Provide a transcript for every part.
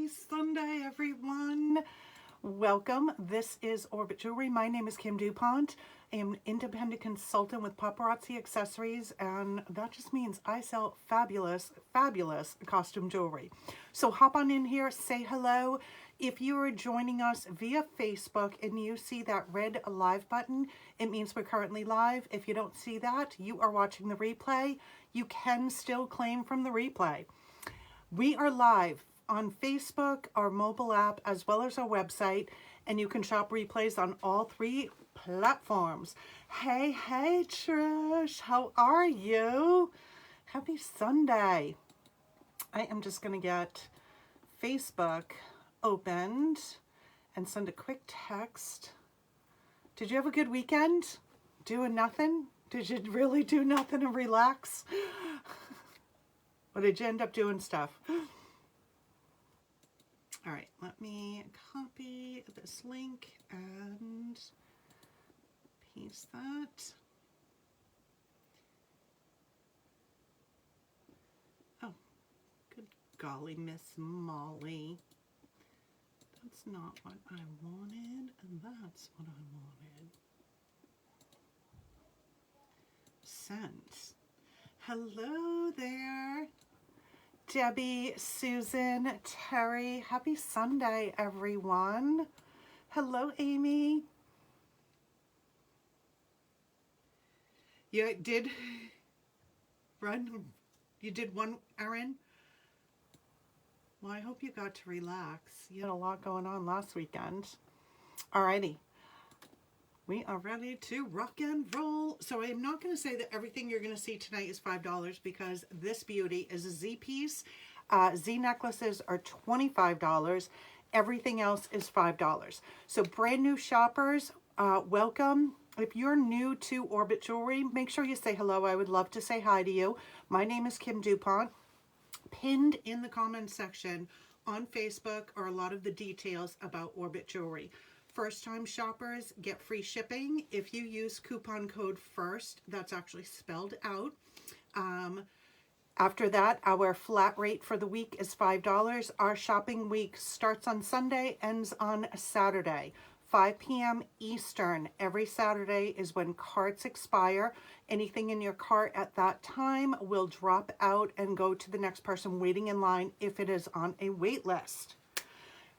Happy Sunday, everyone. Welcome. This is Orbit Jewelry. My name is Kim Dupont. I am an independent consultant with Paparazzi Accessories, and that just means I sell fabulous, fabulous costume jewelry. So hop on in here, say hello. If you are joining us via Facebook and you see that red live button, it means we're currently live. If you don't see that, you are watching the replay. You can still claim from the replay. We are live on Facebook, our mobile app, as well as our website, and you can shop replays on all three platforms. Hey, Trish, how are you? Happy Sunday. I am just going to get Facebook opened and send a quick text. Did you have a good weekend? Doing nothing? Did you really do nothing and relax? Or did you end up doing stuff? All right, let me copy this link and paste that. Oh, good golly, Miss Molly. That's not what I wanted, and that's what I wanted. Sent. Hello there. Debbie, Susan, Terry, happy Sunday, everyone. Hello, Amy. You did run? You did one errand? Well, I hope you got to relax. You had a lot going on last weekend. Alrighty. We are ready to rock and roll. So I am not going to say that everything you're going to see tonight is $5 because this beauty is a Z piece. Z necklaces are $25. Everything else is $5. So brand new shoppers, welcome. If you're new to Orbit Jewelry, make sure you say hello. I would love to say hi to you. My name is Kim Dupont. Pinned in the comments section on Facebook are a lot of the details about Orbit Jewelry. First-time shoppers get free shipping if you use coupon code FIRST. That's actually spelled out. After that, our flat rate for the week is $5. Our shopping week starts on Sunday, ends on Saturday. 5 p.m. Eastern. Every Saturday is when carts expire. Anything in your cart at that time will drop out and go to the next person waiting in line if it is on a wait list.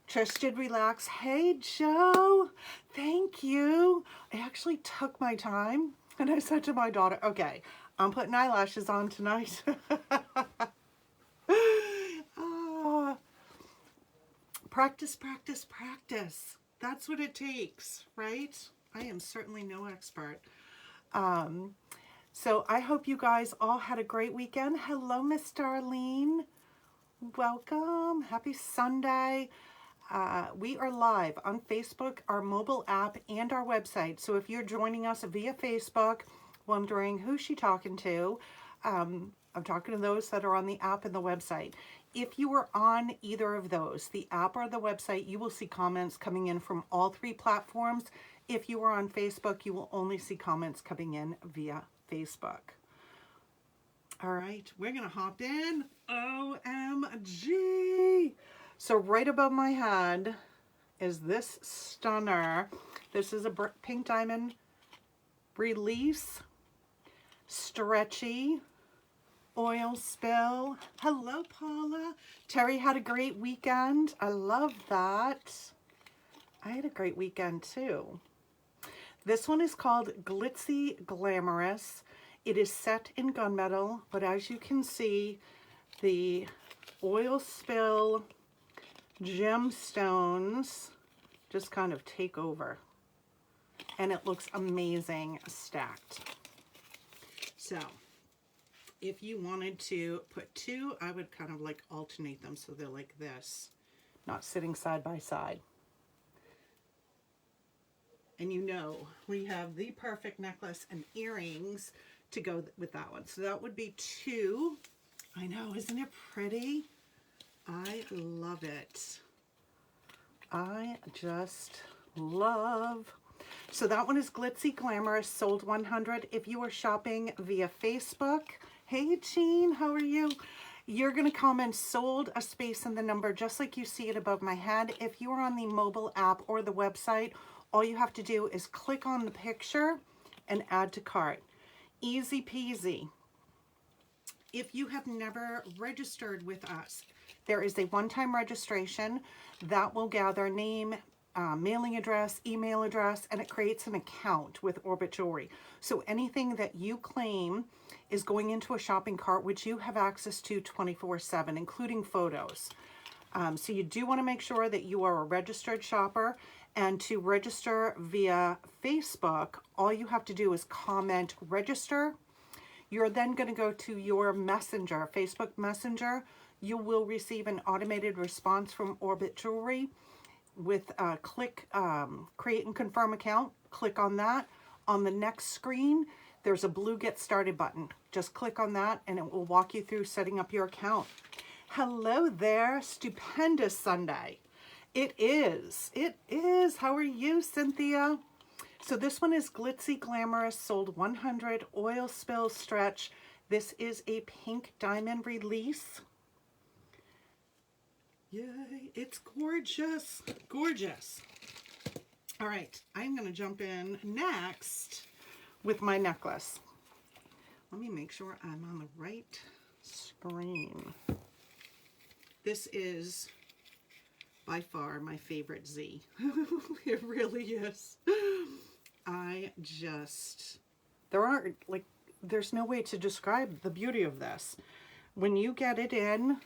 Trish did relax. Hey, Joe. Thank you. I actually took my time and I said to my daughter, okay, I'm putting eyelashes on tonight. Practice, practice, practice. That's what it takes, right? I am certainly no expert. So I hope you guys all had a great weekend. Hello, Miss Darlene. Welcome. Happy Sunday. We are live on Facebook, our mobile app, and our website. So if you're joining us via Facebook, wondering who's she talking to, I'm talking to those that are on the app and the website. If you are on either of those, the app or the website, you will see comments coming in from all three platforms. If you are on Facebook, you will only see comments coming in via Facebook. All right, we're going to hop in. OMG. So right above my head is this stunner. This is a pink diamond release, stretchy, oil spill. Hello, Paula. Terry had a great weekend. I love that. I had a great weekend too. This one is called Glitzy Glamorous. It is set in gunmetal, but as you can see, the oil spill gemstones just kind of take over, and it looks amazing stacked. So if you wanted to put two, I would kind of like alternate them so they're like this, not sitting side by side. And you know, we have the perfect necklace and earrings to go with that one. So that would be two. I know, isn't it pretty? I love it. I just love. So that one is Glitzy Glamorous, sold 100. If you are shopping via Facebook, hey Jean, how are you? You're going to comment sold, a space, and the number, just like you see it above my head. If you are on the mobile app or the website, all you have to do is click on the picture and add to cart. Easy peasy. If you have never registered with us, there is a one-time registration that will gather name, mailing address, email address, and it creates an account with Orbit Jewelry. So anything that you claim is going into a shopping cart, which you have access to 24/7, including photos. So you do want to make sure that you are a registered shopper. And to register via Facebook, all you have to do is comment register. You're then going to go to your messenger, Facebook Messenger. You will receive an automated response from Orbit Jewelry with click create and confirm account. Click on that. On the next screen, there's a blue get started button. Just click on that and it will walk you through setting up your account. Hello there, stupendous Sunday. It is. How are you, Cynthia? So this one is Glitzy Glamorous, sold 100, oil spill stretch. This is a pink diamond release. Yay, it's gorgeous, gorgeous. All right, I'm gonna jump in next with my necklace. Let me make sure I'm on the right screen. This is by far my favorite Z. It really is. There's no way to describe the beauty of this. When you get it in,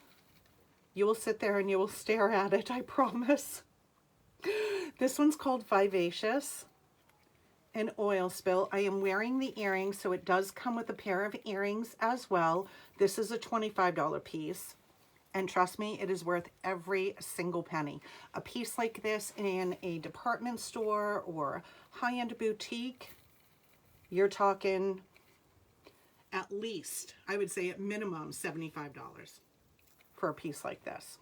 you will sit there and you will stare at it, I promise. This one's called Vivacious, an oil spill. I am wearing the earrings, so it does come with a pair of earrings as well. This is a $25 piece. And trust me, it is worth every single penny. A piece like this in a department store or high-end boutique, you're talking at least, I would say at minimum, $75 for a piece like this.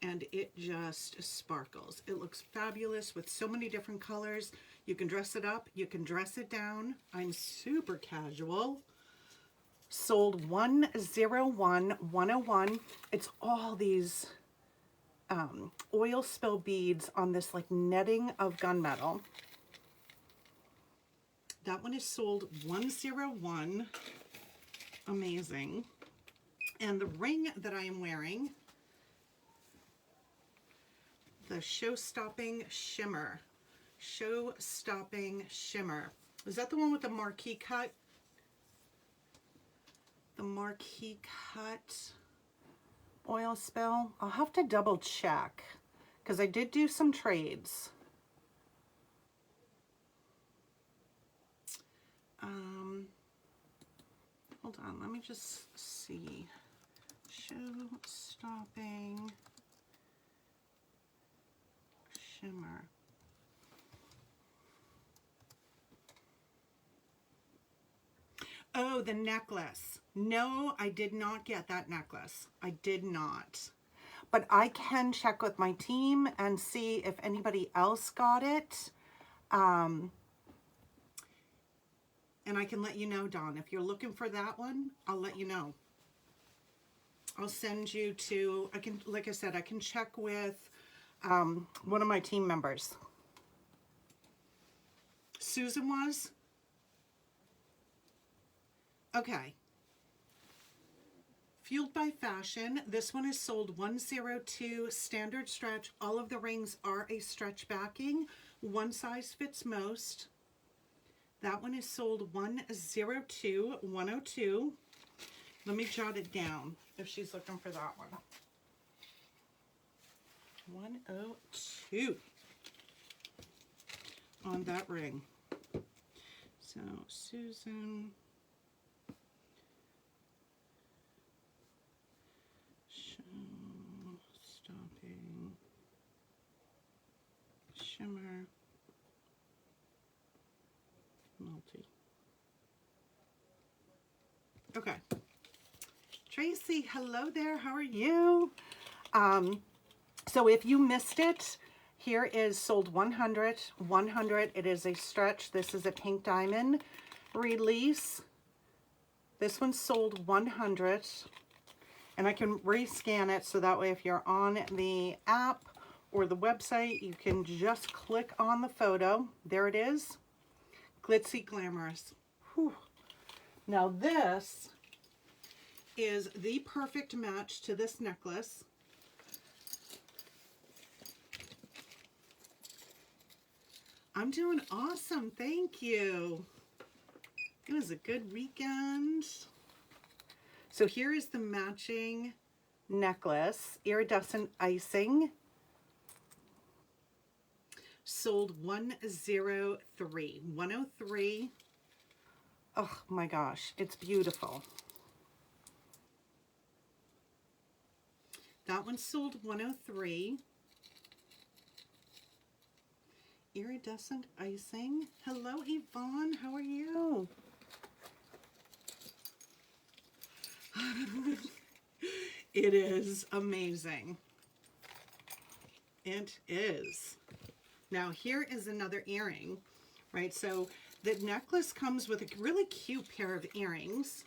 And it just sparkles. It looks fabulous with so many different colors. You can dress it up, you can dress it down. I'm super casual. Sold 101. It's all these oil spill beads on this like netting of gunmetal. That one is sold 101. Amazing. And the ring that I am wearing, the show-stopping shimmer. Show-stopping shimmer. Is that the one with the marquee cut? The marquee cut oil spill. I'll have to double check because I did do some trades. Hold on, let me just see. Show-stopping shimmer. Oh, the necklace. No, I did not get that necklace. I did not. But I can check with my team and see if anybody else got it. And I can let you know, Dawn. If you're looking for that one, I'll let you know. I'll send you to, like I said, I can check with one of my team members. Susan was? Okay. Fueled by Fashion. This one is sold 102 standard stretch. All of the rings are a stretch backing. One size fits most. That one is sold 102. Let me jot it down if she's looking for that one. 102 on that ring. So Susan. Show-stopping shimmer. Multi. Okay. Tracy, hello there. How are you? So if you missed it, here is sold 100. It is a stretch. This is a pink diamond release. This one's sold 100. And I can rescan it so that way if you're on the app or the website, you can just click on the photo. There it is. Glitzy glamorous. Whew. Now this is the perfect match to this necklace. I'm doing awesome, thank you. It was a good weekend. So here is the matching necklace, iridescent icing. Sold 103. 103. Oh my gosh, it's beautiful. That one sold 103. Iridescent icing. Hello, Yvonne. How are you? It is amazing. It is. Now, here is another earring, right? So the necklace comes with a really cute pair of earrings.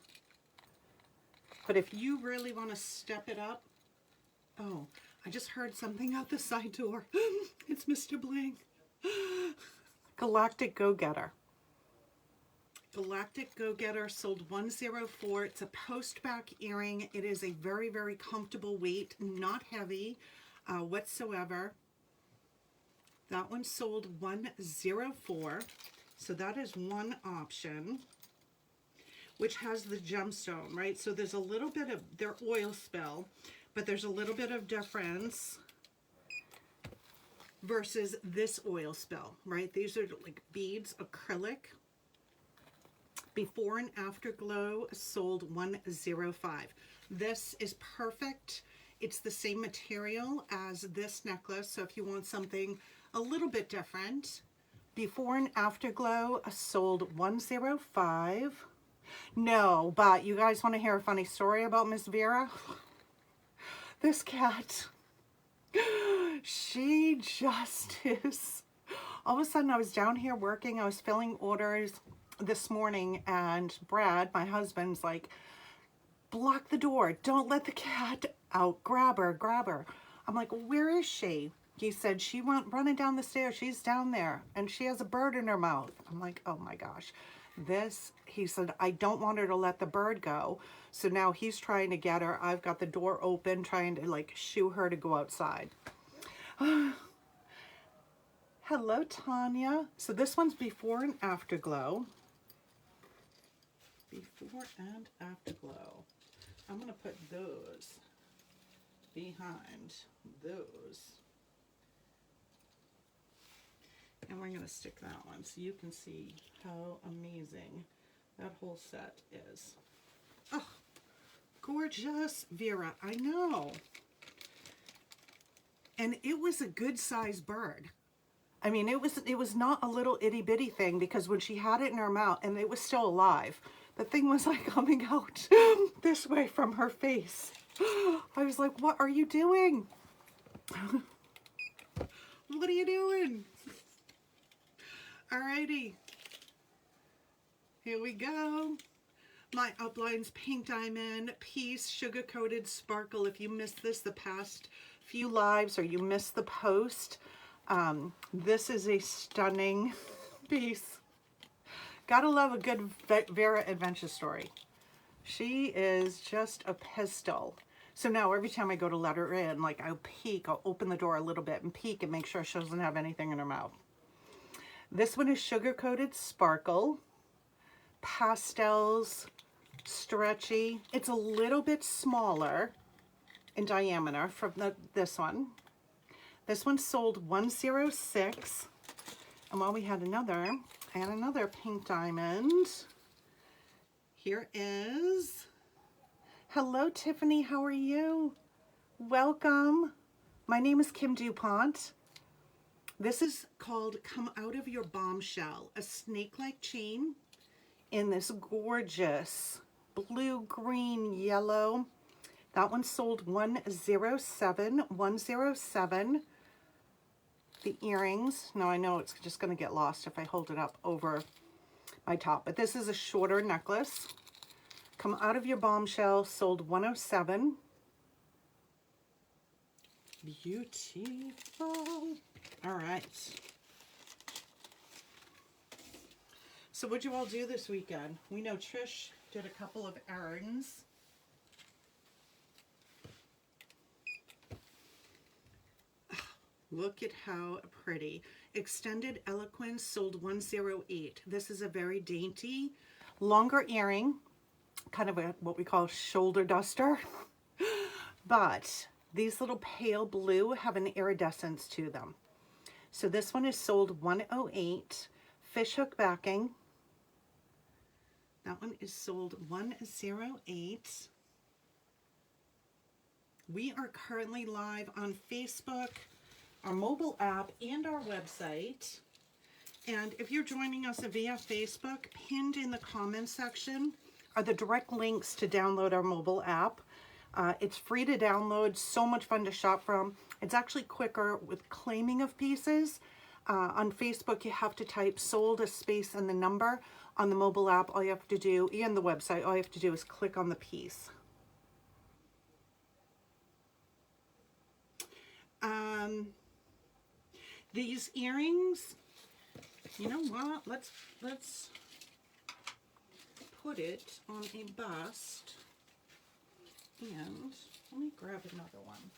But if you really want to step it up, oh, I just heard something out the side door. It's Mr. Bling. Galactic Go-Getter. Galactic Go-Getter sold 104. It's a post-back earring. It is a very, very comfortable weight, not heavy whatsoever. That one sold 104. So that is one option, which has the gemstone, right? So there's a little bit of their oil spill, but there's a little bit of difference versus this oil spill, right? These are like beads, acrylic. Before and after glow sold 105. This is perfect. It's the same material as this necklace, so if you want something a little bit different. Before and after glow sold 105. No, but you guys want to hear a funny story about Miss Vera? This cat, she just is. All of a sudden I was down here working, I was filling orders this morning, and Brad, my husband's like, block the door, don't let the cat out, grab her, grab her. I'm like, where is she? He said, she went running down the stairs, she's down there, and she has a bird in her mouth. I'm like, oh my gosh. This, he said, I don't want her to let the bird go. So now he's trying to get her. I've got the door open, trying to like shoo her to go outside. Hello, Tanya. So this one's before and after glow. Before and after glow. I'm going to put those behind those. And we're going to stick that one so you can see how amazing that whole set is. Oh, gorgeous, Vera. I know. And it was a good sized bird. I mean, it was not a little itty bitty thing, because when she had it in her mouth and it was still alive, the thing was like coming out this way from her face. I was like, what are you doing? What are you doing? Alrighty. Here we go. My Upline's Pink Diamond Piece Sugar Coated Sparkle. If you missed this the past few lives, or you missed the post, this is a stunning piece. Gotta love a good Vera adventure story. She is just a pistol. So now every time I go to let her in, like I'll peek, I'll open the door a little bit and peek and make sure she doesn't have anything in her mouth. This one is Sugar Coated Sparkle. Pastels, stretchy. It's a little bit smaller in diameter from this one. This one sold 106. And while we had another, I had another pink diamond. Here is, hello Tiffany, how are you? Welcome. My name is Kim Dupont. This is called Come Out of Your Bombshell, a snake-like chain in this gorgeous blue, green, yellow. That one sold 107. 107. The earrings, now I know it's just going to get lost if I hold it up over my top, but this is a shorter necklace. Come Out of Your Bombshell sold 107. Beautiful. All right. So what'd you all do this weekend? We know Trish did a couple of errands. Look at how pretty. Extended Eloquence sold 108. This is a very dainty, longer earring, kind of what we call shoulder duster. But these little pale blue have an iridescence to them. So this one is sold 108. Fishhook backing. That one is sold 108. We are currently live on Facebook, our mobile app, and our website. And if you're joining us via Facebook, pinned in the comments section are the direct links to download our mobile app. It's free to download, so much fun to shop from. It's actually quicker with claiming of pieces. On Facebook, you have to type sold, a space, and the number. On the mobile app, all you have to do, and the website, all you have to do is click on the piece. These earrings, you know what? Let's put it on a bust. And let me grab another one.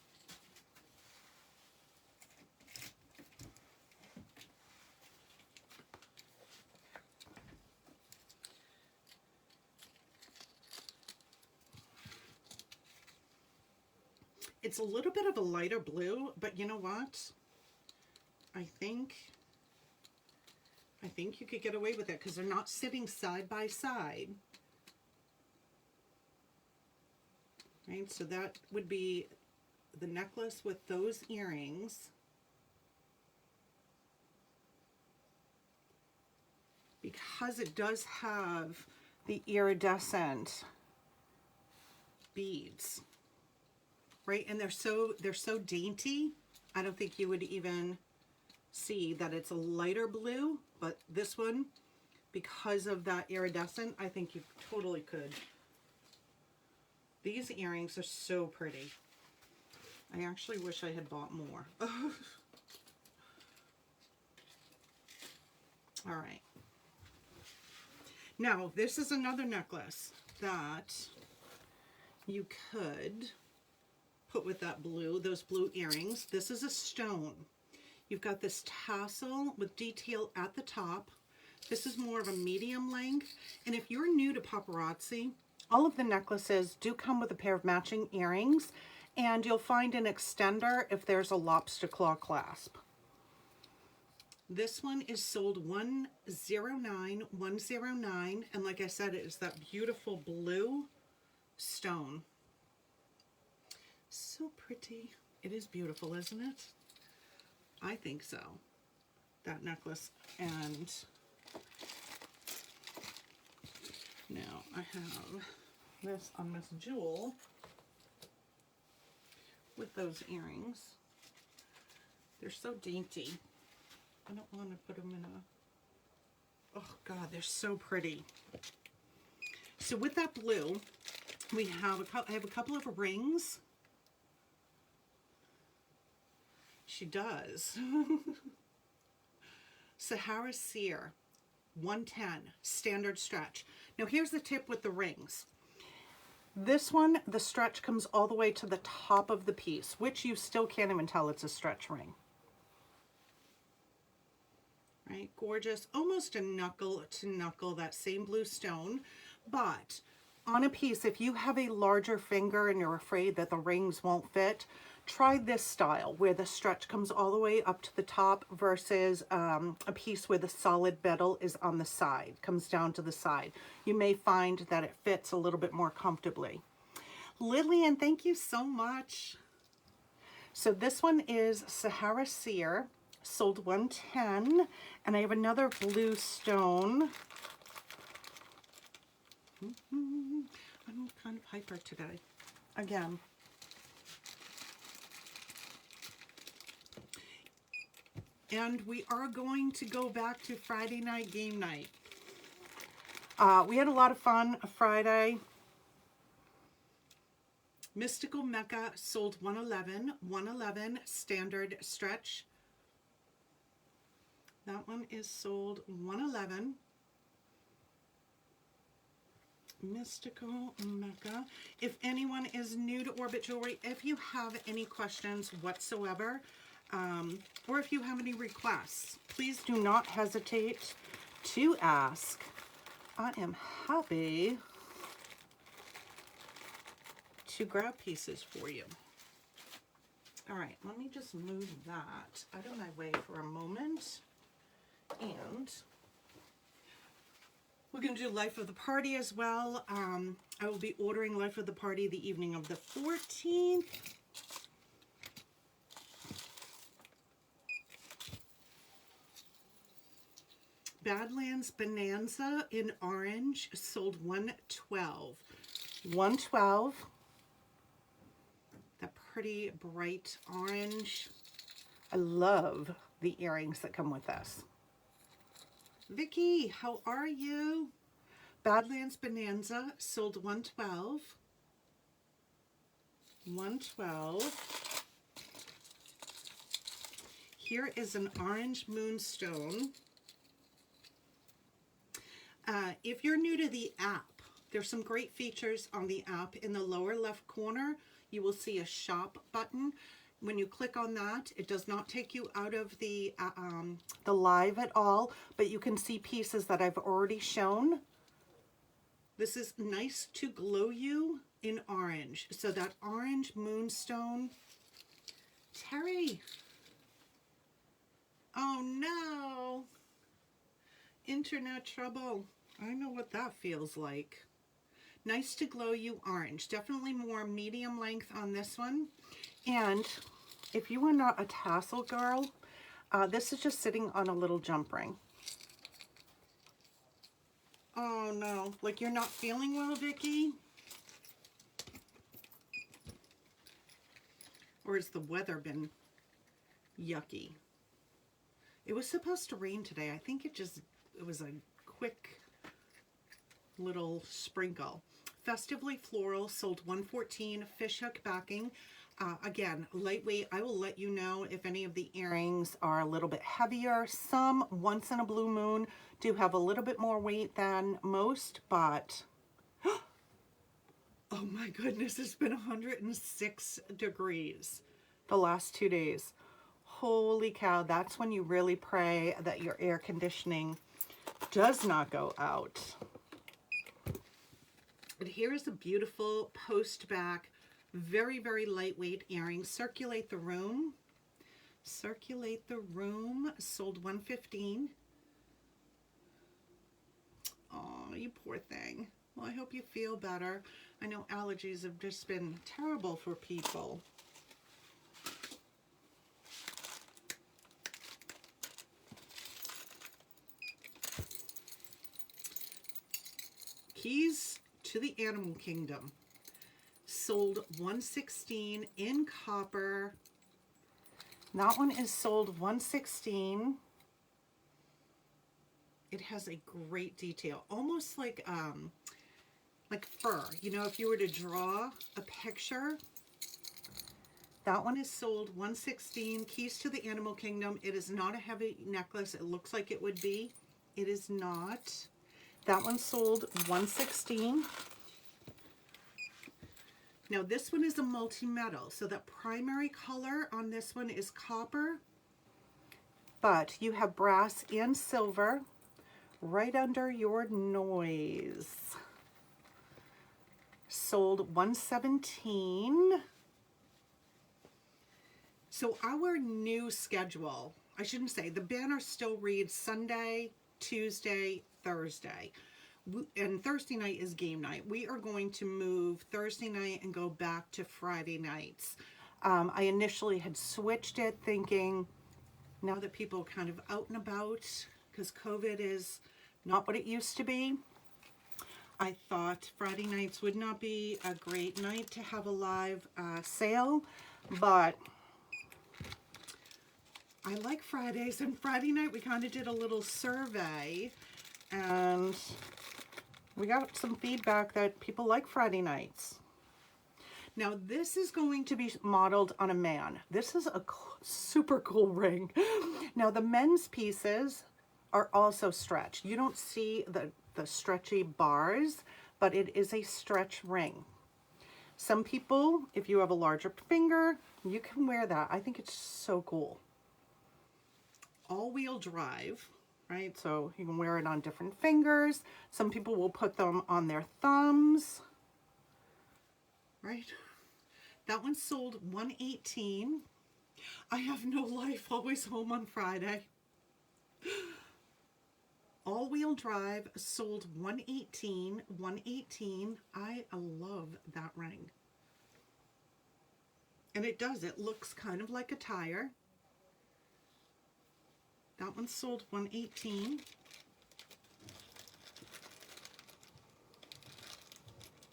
It's a little bit of a lighter blue, but you know what? I think you could get away with it because they're not sitting side by side. Right, so that would be the necklace with those earrings. Because it does have the iridescent beads. Right, and they're so dainty. I don't think you would even see that it's a lighter blue, but this one, because of that iridescent, I think you totally could. These earrings are so pretty. I actually wish I had bought more. All right. Now, this is another necklace that you could put with that blue, those blue earrings. This is a stone. You've got this tassel with detail at the top. This is more of a medium length. And if you're new to Paparazzi, all of the necklaces do come with a pair of matching earrings, and you'll find an extender if there's a lobster claw clasp. This one is sold 109, and like I said, it is that beautiful blue stone. So pretty. It is beautiful, isn't it? I think so. That necklace. And now I have this on Miss Jewel with those earrings. They're so dainty. I don't want to put them in a... Oh God, they're so pretty. So with that blue, we have I have a couple of rings. She does. Sahara Sear, 110, standard stretch. Now here's the tip with the rings. This one, the stretch comes all the way to the top of the piece, which you still can't even tell it's a stretch ring. Right, gorgeous, almost a knuckle to knuckle, that same blue stone. But on a piece, if you have a larger finger and you're afraid that the rings won't fit, try this style where the stretch comes all the way up to the top versus a piece where the solid metal is on the side, comes down to the side. You may find that it fits a little bit more comfortably. Lillian, thank you so much. So this one is Sahara Sear, sold 110, and I have another blue stone. I'm kind of hyper today. Again. And we are going to go back to Friday night game night. We had a lot of fun Friday. Mystical Mecca sold 111. 111 standard stretch. That one is sold 111. Mystical Mecca. If anyone is new to Orbit Jewelry, if you have any questions whatsoever, or if you have any requests, please do not hesitate to ask. I am happy to grab pieces for you. All right, let me just move that out of my way for a moment. And we're going to do Life of the Party as well. I will be ordering Life of the Party the evening of the 14th. Badlands Bonanza in orange sold 112. 112. That pretty bright orange. I love the earrings that come with this. Vicky, how are you? Badlands Bonanza sold 112. 112. Here is an orange moonstone. If you're new to the app, there's some great features on the app. In the lower left corner, you will see a shop button. When you click on that, it does not take you out of the live at all, but you can see pieces that I've already shown. This is Nice to Glow You in orange. So that orange moonstone. Terry. Oh no. Internet trouble. I know what that feels like. Nice to Glow You orange. Definitely more medium length on this one. And if you are not a tassel girl, this is just sitting on a little jump ring. Oh no, like you're not feeling well, Vicky? Or has the weather been yucky? It was supposed to rain today. I think it was a quick little sprinkle. Festively Floral sold 114. Fishhook backing. Again, lightweight. I will let you know if any of the earrings are a little bit heavier. Some, once in a blue moon, do have a little bit more weight than most, but oh my goodness, it's been 106 degrees the last 2 days. Holy cow, that's when you really pray that your air conditioning does not go out. But here's a beautiful post back, very, very lightweight earring. Circulate the Room. Circulate the Room sold 115. Oh, you poor thing. Well, I hope you feel better. I know allergies have just been terrible for people. Keys to the Animal Kingdom sold 116 in copper. That one is sold 116. It has a great detail, almost like fur. You know, if you were to draw a picture, that one is sold 116. Keys to the Animal Kingdom. It is not a heavy necklace. It looks like it would be. It is not. That one sold 116. Now this one is a multi-metal, so the primary color on this one is copper, but you have brass and silver right under your noise. Sold 117. So our new schedule, I shouldn't say, the banner still reads Sunday, Tuesday, Thursday. And Thursday night is game night. We are going to move Thursday night and go back to Friday nights. I initially had switched it thinking, now that people are kind of out and about, because COVID is not what it used to be, I thought Friday nights would not be a great night to have a live sale, but I like Fridays, and Friday night we kind of did a little survey, and we got some feedback that people like Friday nights. Now this is going to be modeled on a man. This is a super cool ring. Now the men's pieces are also stretched. You don't see the stretchy bars, but it is a stretch ring. Some people, if you have a larger finger, you can wear that. I think it's so cool. All-wheel drive, right? So you can wear it on different fingers. Some people will put them on their thumbs, right? That one sold $118. I have no life, always home on Friday. All-wheel drive sold $118. $118. I love that ring. And it does. It looks kind of like a tire. That one sold $118.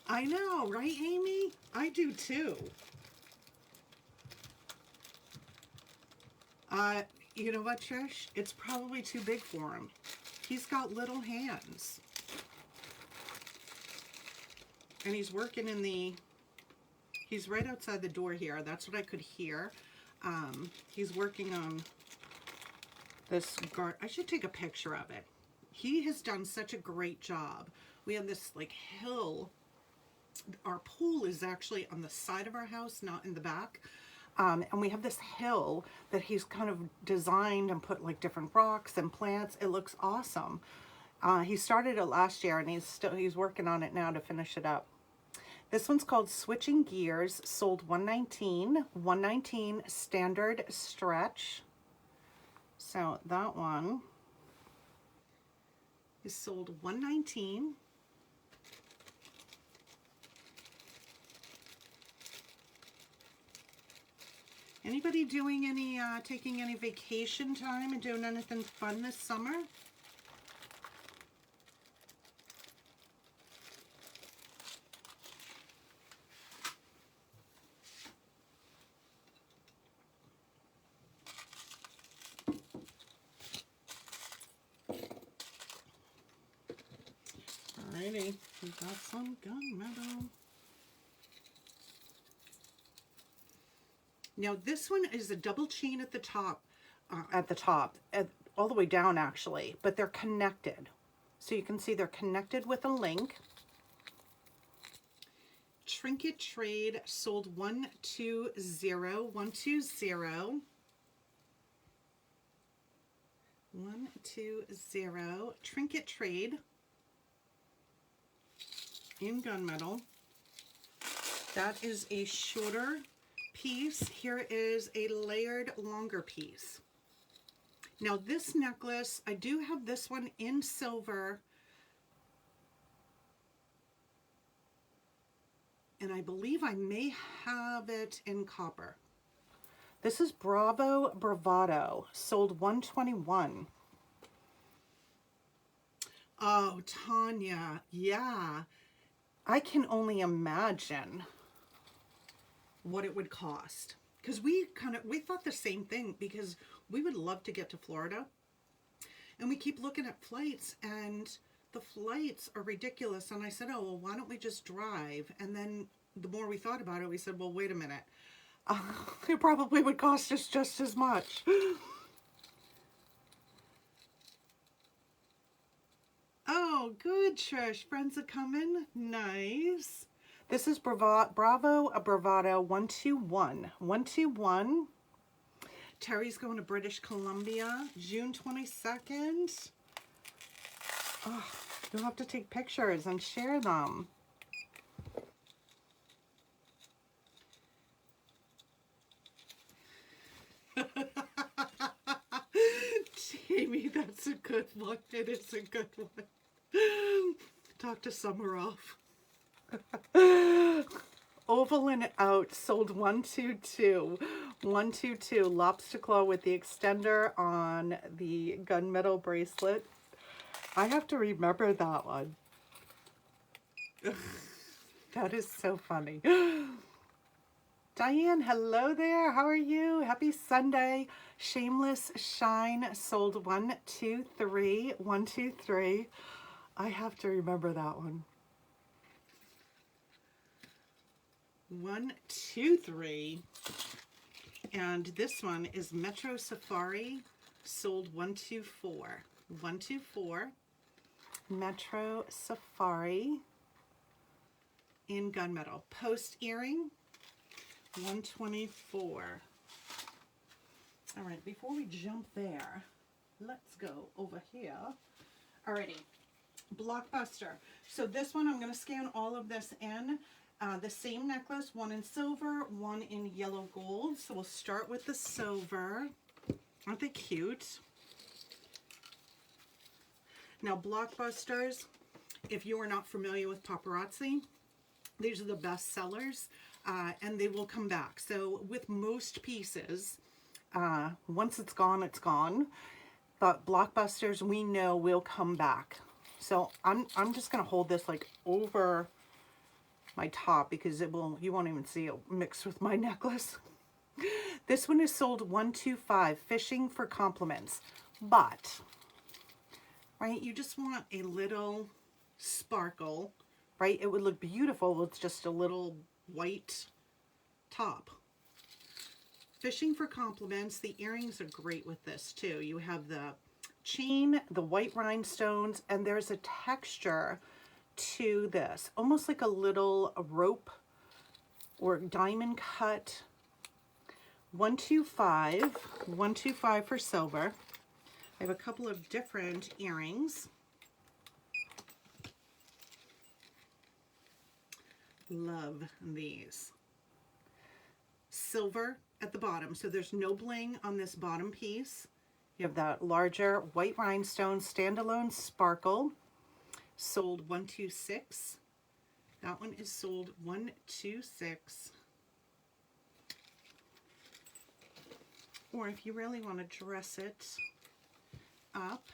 I know, right, Amy? I do too. You know what, Trish? It's probably too big for him. He's got little hands. And he's working in the, he's right outside the door here. That's what I could hear. He's working on this guard. I should take a picture of it. He has done such a great job. We have this like hill. Our pool is actually on the side of our house, not in the back. And we have this hill that he's kind of designed and put like different rocks and plants. It looks awesome. He started it last year and he's working on it now to finish it up. This one's called Switching Gears, sold $119. $119 standard stretch. So that one is sold $119. Anybody doing any, taking any vacation time and doing anything fun this summer? Alrighty, we got some gunmetal. Now this one is a double chain at the top, all the way down actually, but they're connected. So you can see they're connected with a link. Trinket Trade sold $120. $120. $120. Trinket Trade in gunmetal. That is a shorter piece. Here is a layered longer piece. Now this necklace, I do have this one in silver, and I believe I may have it in copper. This is Bravado, sold $121. Oh, Tanya, yeah. I can only imagine what it would cost, because we thought the same thing, because we would love to get to Florida and we keep looking at flights and the flights are ridiculous. And I said, oh well, why don't we just drive? And then the more we thought about it, we said, well, wait a minute, it probably would cost us just as much. Oh, good, Trish. Friends are coming. Nice. This is Bravado 121. 121. Terry's going to British Columbia, June 22nd. Oh, you'll have to take pictures and share them. Jamie, that's a good one. It is a good one. Talk to Summeroff. Oval and Out sold $122. $122. Lobster claw with the extender on the gunmetal bracelet. I have to remember that one. That is so funny. Diane, hello there. How are you? Happy Sunday. Shameless Shine sold $123. $123. I have to remember that one. 1, 2, 3. And this one is Metro Safari, sold 1, 2, 4. 1, 2, 4. Metro Safari in gunmetal. Post earring, 124. All right, before we jump there, let's go over here. Alrighty, Blockbuster. So this one, I'm going to scan all of this in. The same necklace, one in silver, one in yellow gold. So we'll start with the silver. Aren't they cute? Now, Blockbusters, if you are not familiar with Paparazzi, these are the best sellers, and they will come back. So with most pieces, once it's gone, it's gone. But Blockbusters, we know will come back. So I'm just going to hold this like over my top because you won't even see it mixed with my necklace. This one is sold 125, fishing for compliments. But, right, you just want a little sparkle, right? It would look beautiful with just a little white top. Fishing for compliments. The earrings are great with this too. You have the chain, the white rhinestones, and there's a texture to this, almost like a little rope or diamond cut. 125, 125 for silver. I have a couple of different earrings. Love these. Silver at the bottom, so there's no bling on this bottom piece. You have that larger white rhinestone standalone sparkle, sold 126. That one is sold 126. Or if you really want to dress it up,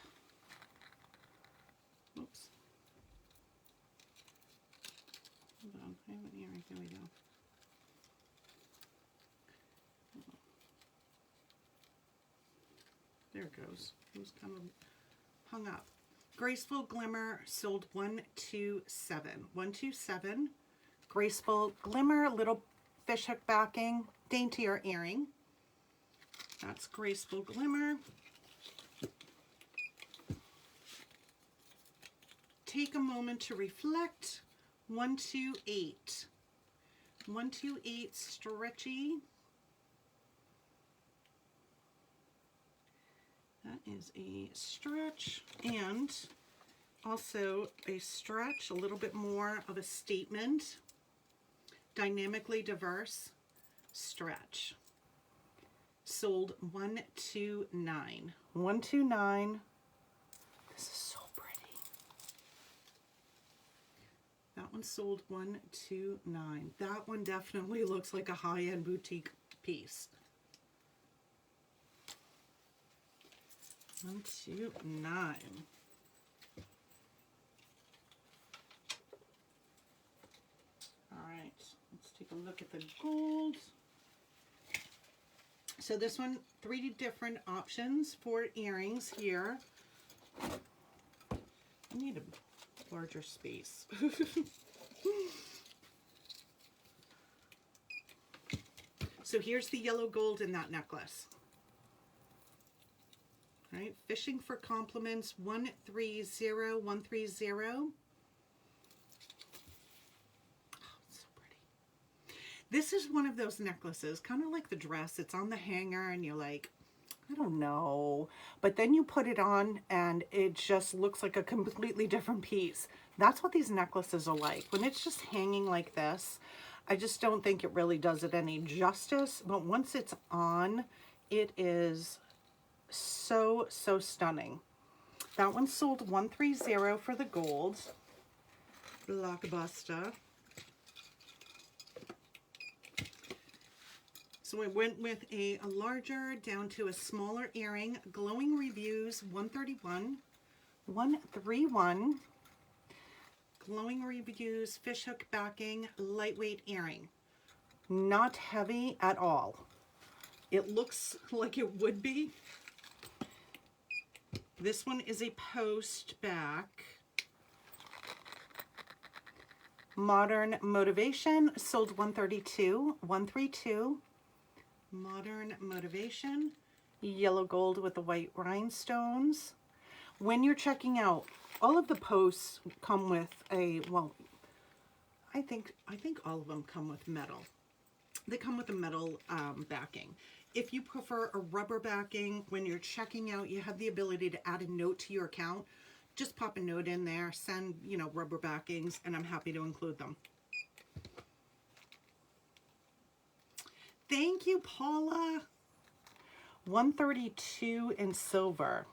oops, hold on, I have an earring, here we go. There it goes. It was kind of hung up. Graceful Glimmer, sold 127. 127. Graceful Glimmer, little fishhook backing, daintier earring. That's Graceful Glimmer. Take a moment to reflect. 128. 128 stretchy. That is a stretch, and also a stretch, a little bit more of a statement. Dynamically diverse stretch. Sold 129. 129. This is so pretty. That one sold 129. That one definitely looks like a high-end boutique piece. 129. All right, let's take a look at the gold. So this one, 3 different options for earrings here. I need a larger space. So here's the yellow gold in that necklace. Right, fishing for compliments, 130, 130. Oh, so pretty. This is one of those necklaces, kind of like the dress. It's on the hanger and you're like, I don't know. But then you put it on and it just looks like a completely different piece. That's what these necklaces are like. When it's just hanging like this, I just don't think it really does it any justice. But once it's on, it is so stunning. That one sold 130 for the gold. Blockbuster. So I went with a larger down to a smaller earring. Glowing Reviews, 131. 131. Glowing Reviews, fishhook backing, lightweight earring. Not heavy at all. It looks like it would be. This one is a post back. Modern Motivation sold 132, 132. Modern Motivation, yellow gold with the white rhinestones. When you're checking out, all of the posts come with a, well, I think all of them come with metal. They come with a metal backing. If you prefer a rubber backing, when you're checking out, you have the ability to add a note to your account. Just pop a note in there, send, you know, rubber backings, and I'm happy to include them. Thank you, Paula. 132 in silver.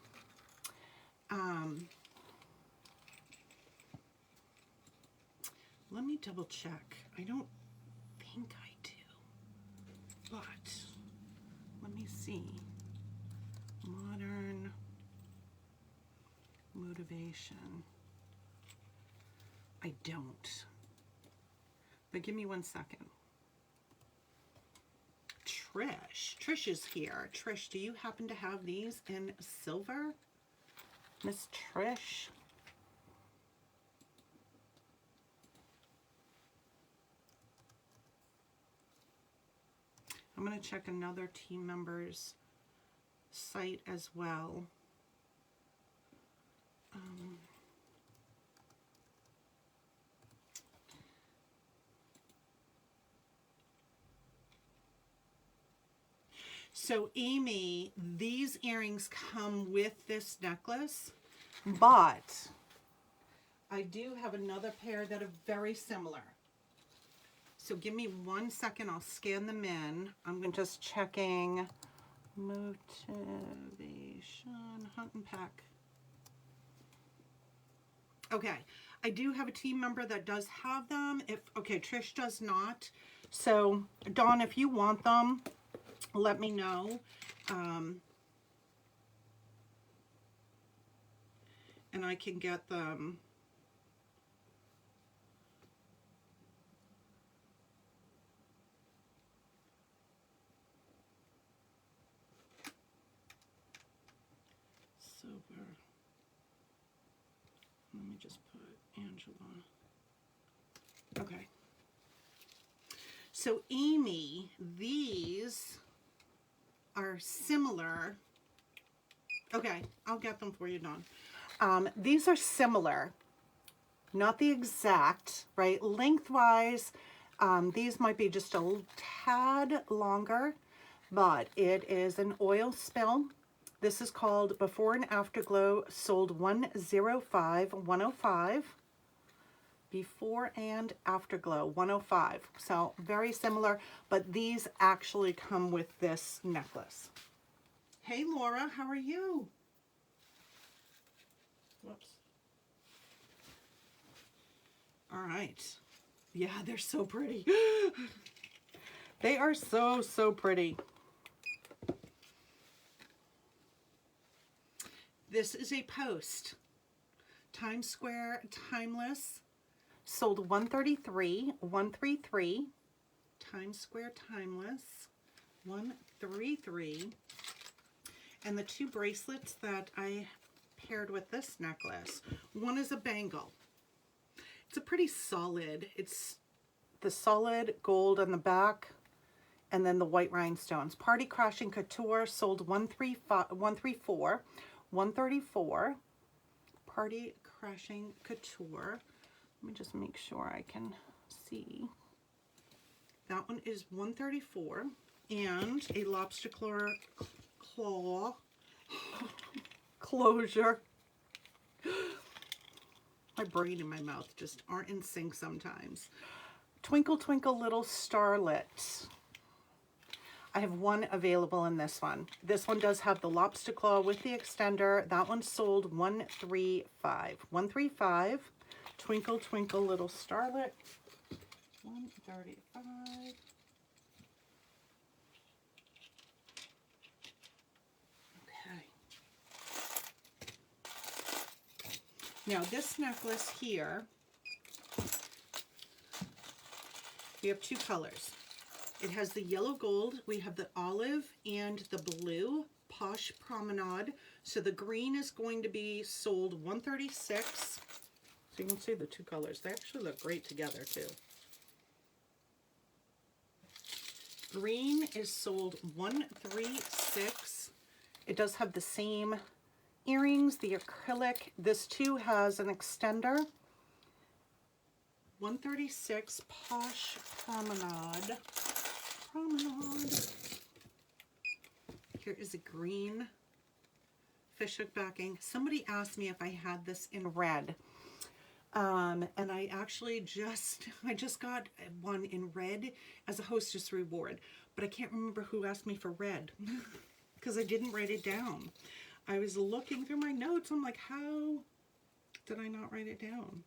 Let me double check. I don't think I do, but let me see. Modern Motivation. I don't. But give me 1 second. Trish is here. Trish, do you happen to have these in silver? Miss Trish? I'm going to check another team member's site as well. So Amy, these earrings come with this necklace, but I do have another pair that are very similar. So give me 1 second, I'll scan them in. I'm just checking Motivation, Hunt and Pack. Okay, I do have a team member that does have them. Okay, Trish does not. So Dawn, if you want them, let me know. And I can get them. Silver. Let me just put Angela. Okay. So Amy, these are similar. Okay, I'll get them for you, Dawn. These are similar, not the exact, right? Lengthwise, these might be just a tad longer, but it is an oil spill. This is called Before and Afterglow, sold 105, 105. Before and Afterglow, 105. So very similar, but these actually come with this necklace. Hey Laura, how are you? Whoops. All right. Yeah, they're so pretty. They are so, so pretty. This is a post. Times Square Timeless. Sold 133, 133. Times Square Timeless, 133. And the two bracelets that I paired with this necklace. One is a bangle. It's a pretty solid. It's the solid gold on the back and then the white rhinestones. Party Crashing Couture sold 134, 134. Party Crashing Couture. Let me just make sure I can see. That one is 134 and a lobster claw closure. My brain and my mouth just aren't in sync sometimes. Twinkle Twinkle Little Starlet. I have one available in this one. This one does have the lobster claw with the extender. That one sold 135. 135. Twinkle Twinkle Little Starlet. 135. Okay. Now this necklace here, we have two colors. It has the yellow gold, we have the olive and the blue, Posh Promenade. So the green is going to be sold 136. You can see the two colors. They actually look great together too. Green is sold 136. It does have the same earrings, the acrylic. This too has an extender. 136 Posh Promenade. Here is a green fishhook backing. Somebody asked me if I had this in red. And I actually just got one in red as a hostess reward, but I can't remember who asked me for red because I didn't write it down. I was looking through my notes. I'm like, how did I not write it down?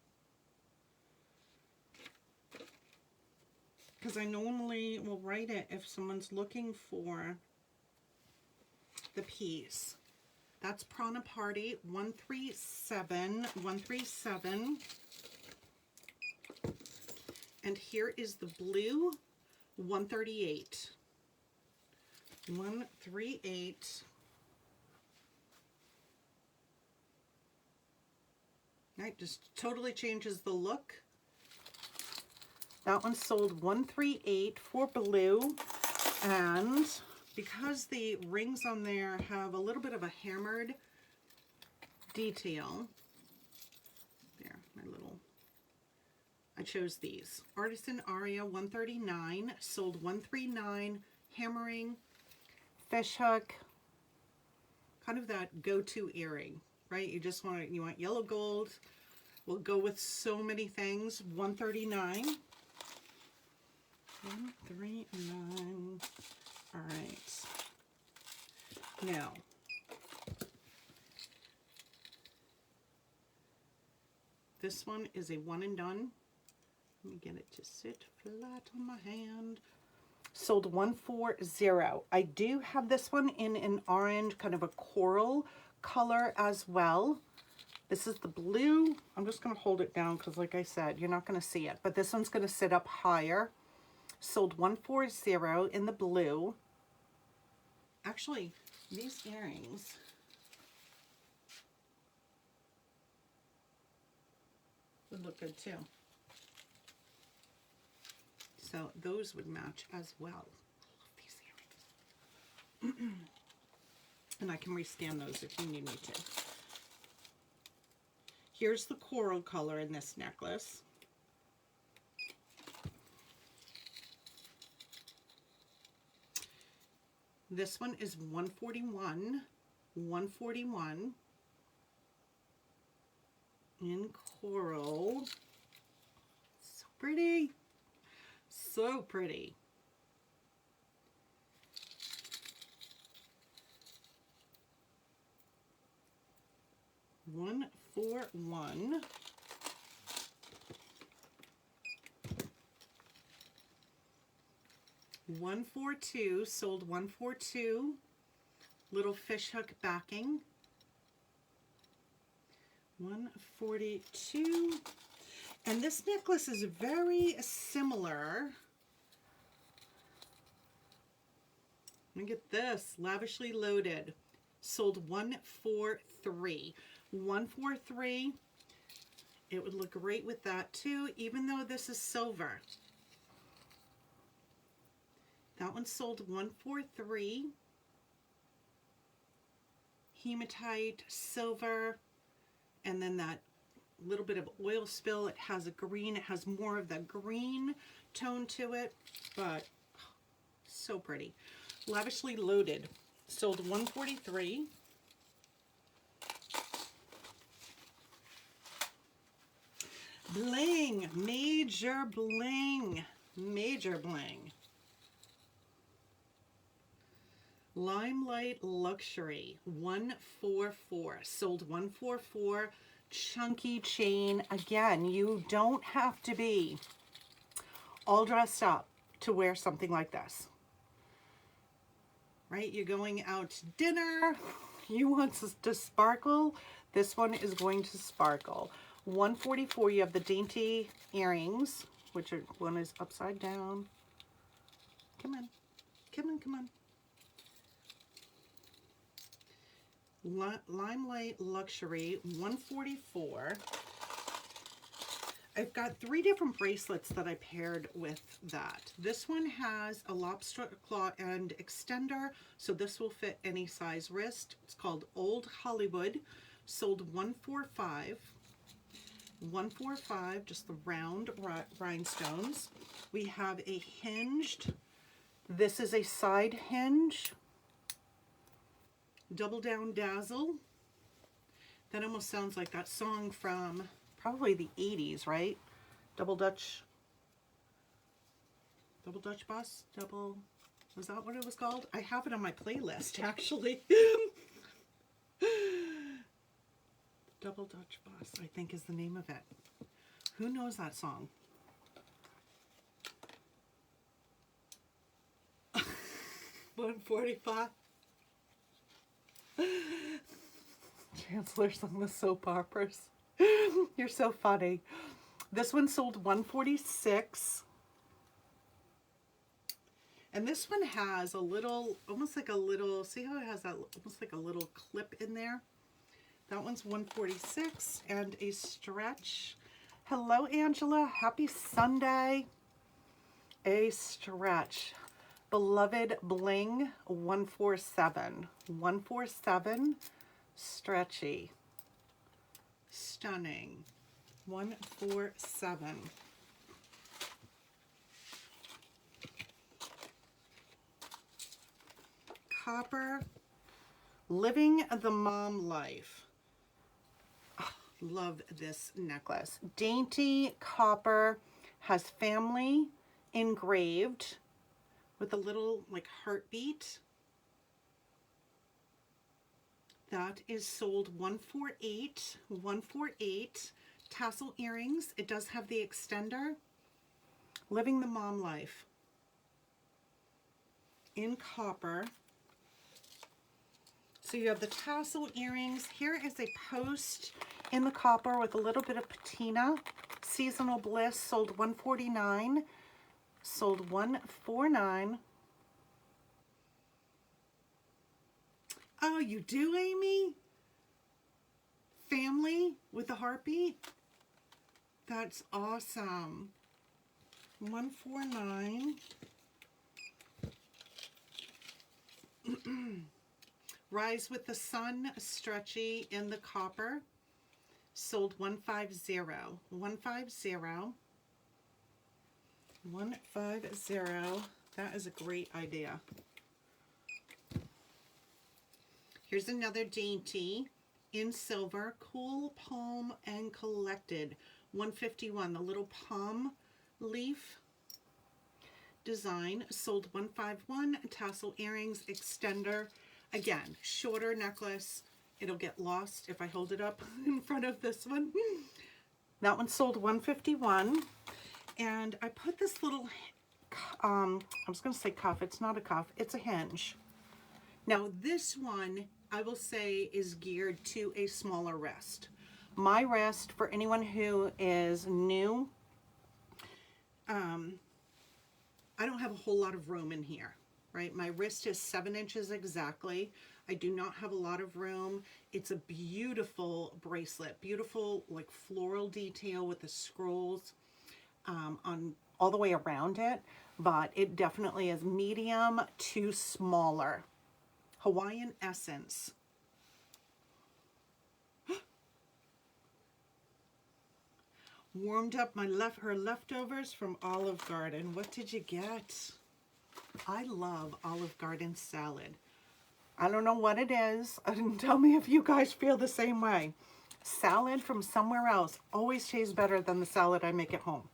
Because I normally will write it if someone's looking for the piece. That's Prana Party 137. And here is the blue 138. 138. Right, just totally changes the look. That one sold 138 for blue, and because the rings on there have a little bit of a hammered detail, there, I chose these. Artisan Aria 139, sold 139, hammering, fishhook, kind of that go-to earring, right? You want yellow gold, will go with so many things. 139. 139. All right. Now, this one is a one and done. Let me get it to sit flat on my hand. Sold 140. I do have this one in an orange, kind of a coral color as well. This is the blue. I'm just going to hold it down because, like I said, you're not going to see it. But this one's going to sit up higher. Sold 140 in the blue. Actually, these earrings would look good too. So those would match as well. I love these earrings. And I can rescan those if you need me to. Here's the coral color in this necklace. This one is 141. 141 in coral. So pretty. So pretty. $141. 142, sold 142. Little fishhook backing. 142. And this necklace is very similar. Look at this, lavishly loaded. Sold 143. 143. It would look great with that too, even though this is silver. That one sold 143. Hematite, silver, and then that little bit of oil spill. It has a green. It has more of the green tone to it, but so pretty. Lavishly loaded. Sold 143. Bling. Major bling. Major bling. Limelight Luxury 144. Sold 144. Chunky chain. Again, you don't have to be all dressed up to wear something like this. Right? You're going out to dinner. You want to sparkle. This one is going to sparkle. 144. You have the dainty earrings, which are, one is upside down. Come on. Come on, come on. Limelight Luxury 144. I've got 3 different bracelets that I paired with that. This one has a lobster claw and extender, so this will fit any size wrist. It's called Old Hollywood, sold $145. $145, just the round rhinestones. We have a hinged, this is a side hinge, double down dazzle. That almost sounds like that song from probably the 80s, right? Double Dutch bus? Was that what it was called? I have it on my playlist, actually. Double Dutch bus, I think is the name of it. Who knows that song? $145. Chancellor sung the soap operas. You're so funny. This one sold $146. And this one has a little, almost like a little, see how it has that, almost like a little clip in there? That one's $146 and a stretch. Hello, Angela. Happy Sunday. A stretch. Beloved Bling, $147. $147. Stretchy. Stunning. $147. Copper. Living the Mom Life. Oh, love this necklace. Dainty copper, has family engraved with a little like heartbeat. That is sold $148. $148. Tassel earrings. It does have the extender. Living the Mom Life in copper. So you have the tassel earrings. Here is a post in the copper with a little bit of patina. Seasonal Bliss, sold $149. Sold $149. Oh, you do, Amy? Family with a heartbeat? That's awesome. $149. Rise with the Sun, stretchy in the copper, sold $150. $150. $150. That is a great idea. Here's another dainty in silver, Cool Palm and Collected, $151. The little palm leaf design, sold $151. Tassel earrings, extender. Again, shorter necklace. It'll get lost if I hold it up in front of this one. That one sold $151. And I put this little, I was going to say cuff. It's not a cuff. It's a hinge. Now this one, I will say, is geared to a smaller wrist. My wrist, for anyone who is new, I don't have a whole lot of room in here. Right, my wrist is 7 inches exactly. I do not have a lot of room. It's a beautiful bracelet, beautiful like floral detail with the scrolls on all the way around it, but it definitely is medium to smaller. Hawaiian Essence. Warmed up her leftovers from Olive Garden. What did you get? I love Olive Garden salad. I don't know what it is. Tell me if you guys feel the same way. Salad from somewhere else always tastes better than the salad I make at home.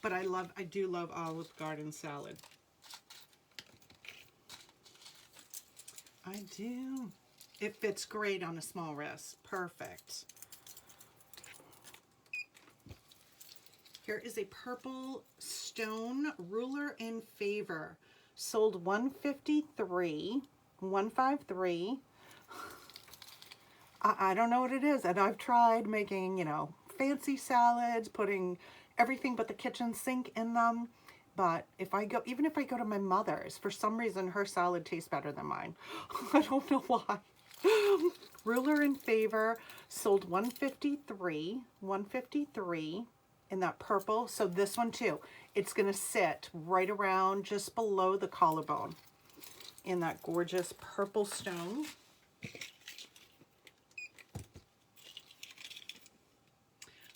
But I do love Olive Garden salad. I do. It fits great on a small wrist. Perfect. Here is a purple stone ruler in favor. Sold $153. $153. I don't know what it is. And I've tried making, you know, fancy salads, putting everything but the kitchen sink in them. But even if I go to my mother's, for some reason her salad tastes better than mine. I don't know why. Ruler in Favor sold 153, 153 in that purple. So this one too, it's going to sit right around just below the collarbone in that gorgeous purple stone.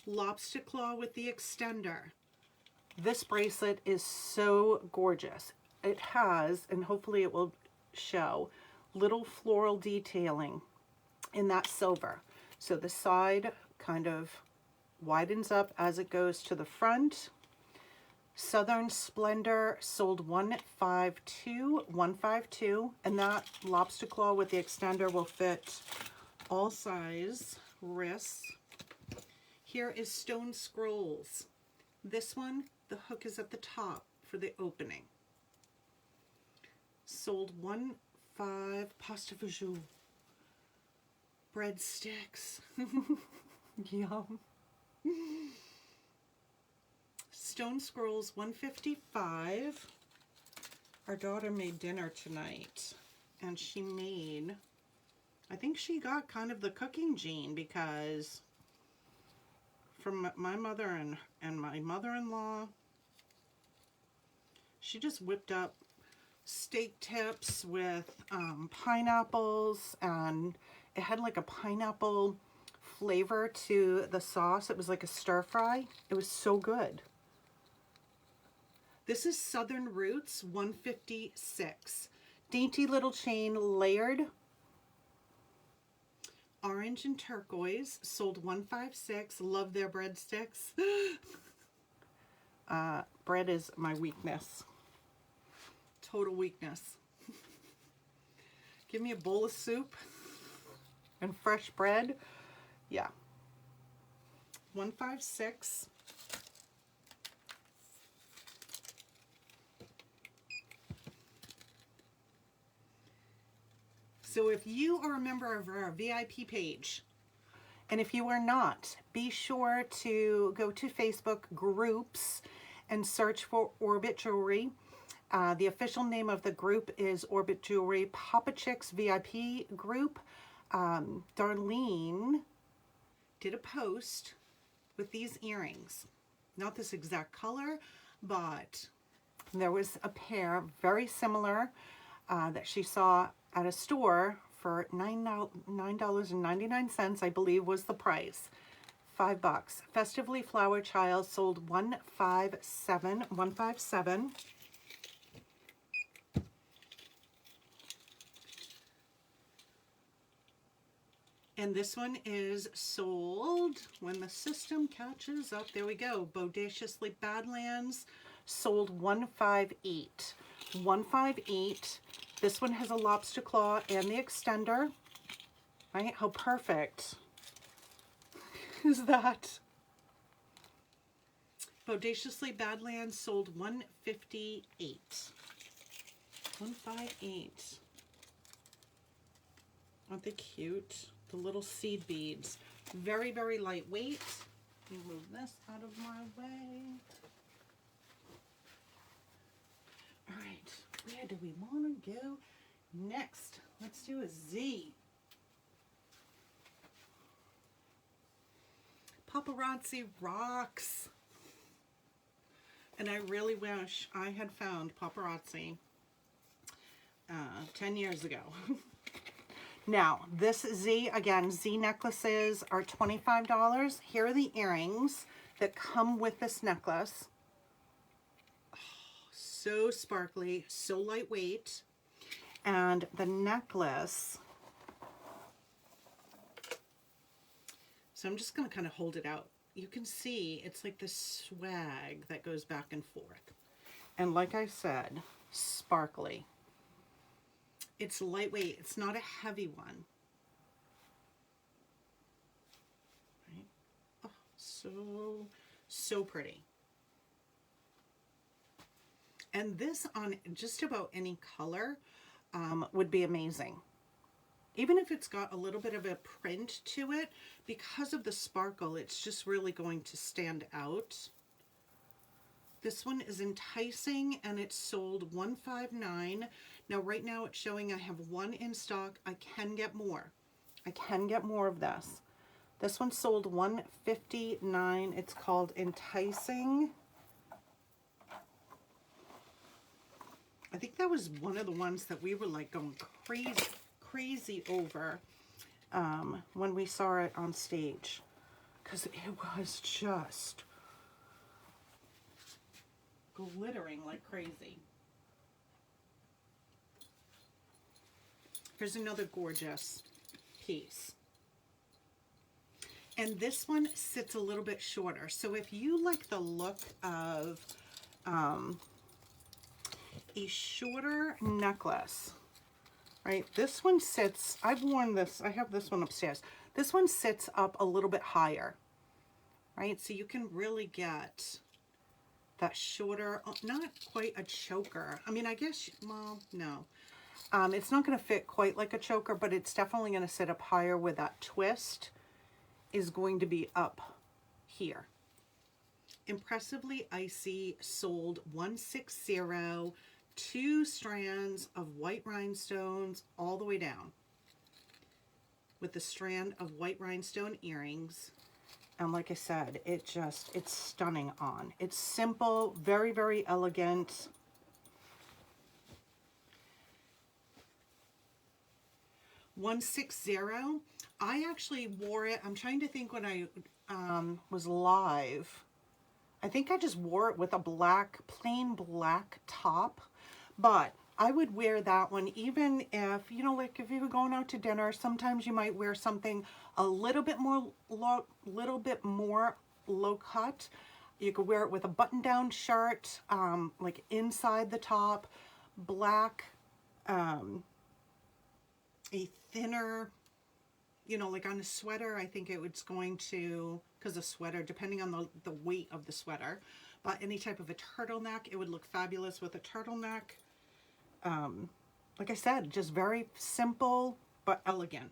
Lobster claw with the extender. This bracelet is so gorgeous. It has, and hopefully it will show, little floral detailing in that silver. So the side kind of widens up as it goes to the front. Southern Splendor sold 152, 152, and that lobster claw with the extender will fit all size wrists. Here is Stone Scrolls. This one, the hook is at the top for the opening. Sold 1.5 pasta fajoule. Breadsticks. Yum. Stone Scrolls 155. Our daughter made dinner tonight, and she made, I think she got kind of the cooking gene, because from my mother and my mother-in-law, she just whipped up steak tips with pineapples, and it had like a pineapple flavor to the sauce. It was like a stir fry. It was so good. This is Southern Roots 156. Dainty little chain, layered. Orange and turquoise, sold 156. Love their breadsticks. Bread is my weakness. Total weakness. Give me a bowl of soup and fresh bread. Yeah. 156. So if you are a member of our VIP page, and if you are not, be sure to go to Facebook groups and search for Orbit Jewelry. The official name of the group is Orbit Jewelry Papa Chicks VIP group. Darlene did a post with these earrings. Not this exact color, but there was a pair very similar that she saw at a store for $9.99, I believe was the price. $5. Festively Flower Child sold 157, 157. And this one is sold when the system catches up. There we go. Bodaciously Badlands sold 158. 158. This one has a lobster claw and the extender. Right? How perfect is that? Bodaciously Badlands sold 158. 158. Aren't they cute? The little seed beads. Very, very lightweight. Let me move this out of my way. All right, where do we want to go next? Let's do a Z. Paparazzi rocks. And I really wish I had found Paparazzi 10 years ago. Now, this Z, again, Z necklaces are $25. Here are the earrings that come with this necklace. Oh, so sparkly, so lightweight. And the necklace, so I'm just going to kind of hold it out. You can see it's like this swag that goes back and forth. And like I said, sparkly. It's lightweight. It's not a heavy one. Right? Oh, so pretty. And this on just about any color would be amazing. Even if it's got a little bit of a print to it, because of the sparkle, it's just really going to stand out. This one is enticing, and it's sold $159. Now right now it's showing I have one in stock. I can get more. I can get more of this. This one sold $159. It's called Enticing. I think that was one of the ones that we were like going crazy over when we saw it on stage, because it was just glittering like crazy. Here's another gorgeous piece. And this one sits a little bit shorter. So if you like the look of a shorter necklace, right? This one sits, I've worn this, I have this one upstairs. This one sits up a little bit higher, right? So you can really get that shorter, not quite a choker. I mean, I guess, well, no. It's not going to fit quite like a choker, but it's definitely going to sit up higher where that twist is going to be up here. Impressively Icy sold 160, 2 strands of white rhinestones all the way down with the strand of white rhinestone earrings. And like I said, it's stunning on. It's simple, very, very elegant. $160. I actually wore it. I'm trying to think when I was live. I think I just wore it with a plain black top. But I would wear that one even if, you know, like if you were going out to dinner, sometimes you might wear something a little bit more low cut. You could wear it with a button-down shirt, like inside the top, black, a thinner, you know, like on a sweater. I think it's going to, because a sweater, depending on the weight of the sweater, but any type of a turtleneck, it would look fabulous with a turtleneck. Like I said, just very simple but elegant.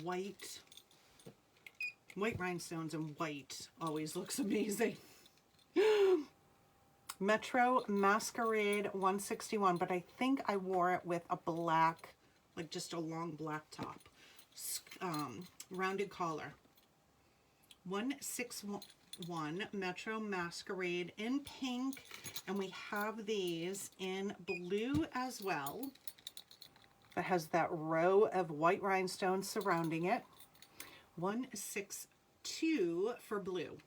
White rhinestones and white always looks amazing. Metro Masquerade 161, but I think I wore it with a black, like just a long black top, rounded collar. 161 Metro Masquerade in pink, and we have these in blue as well. That has that row of white rhinestones surrounding it. 162 for blue.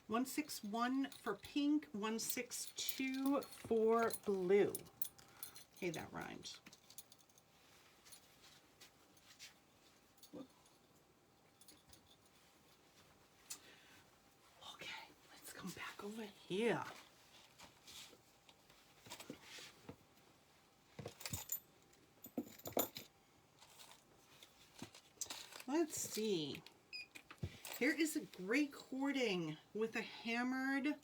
161 for pink, 162 for blue. Okay, that rhymes. Okay, let's come back over here. Let's see. Here is a gray cording with a hammered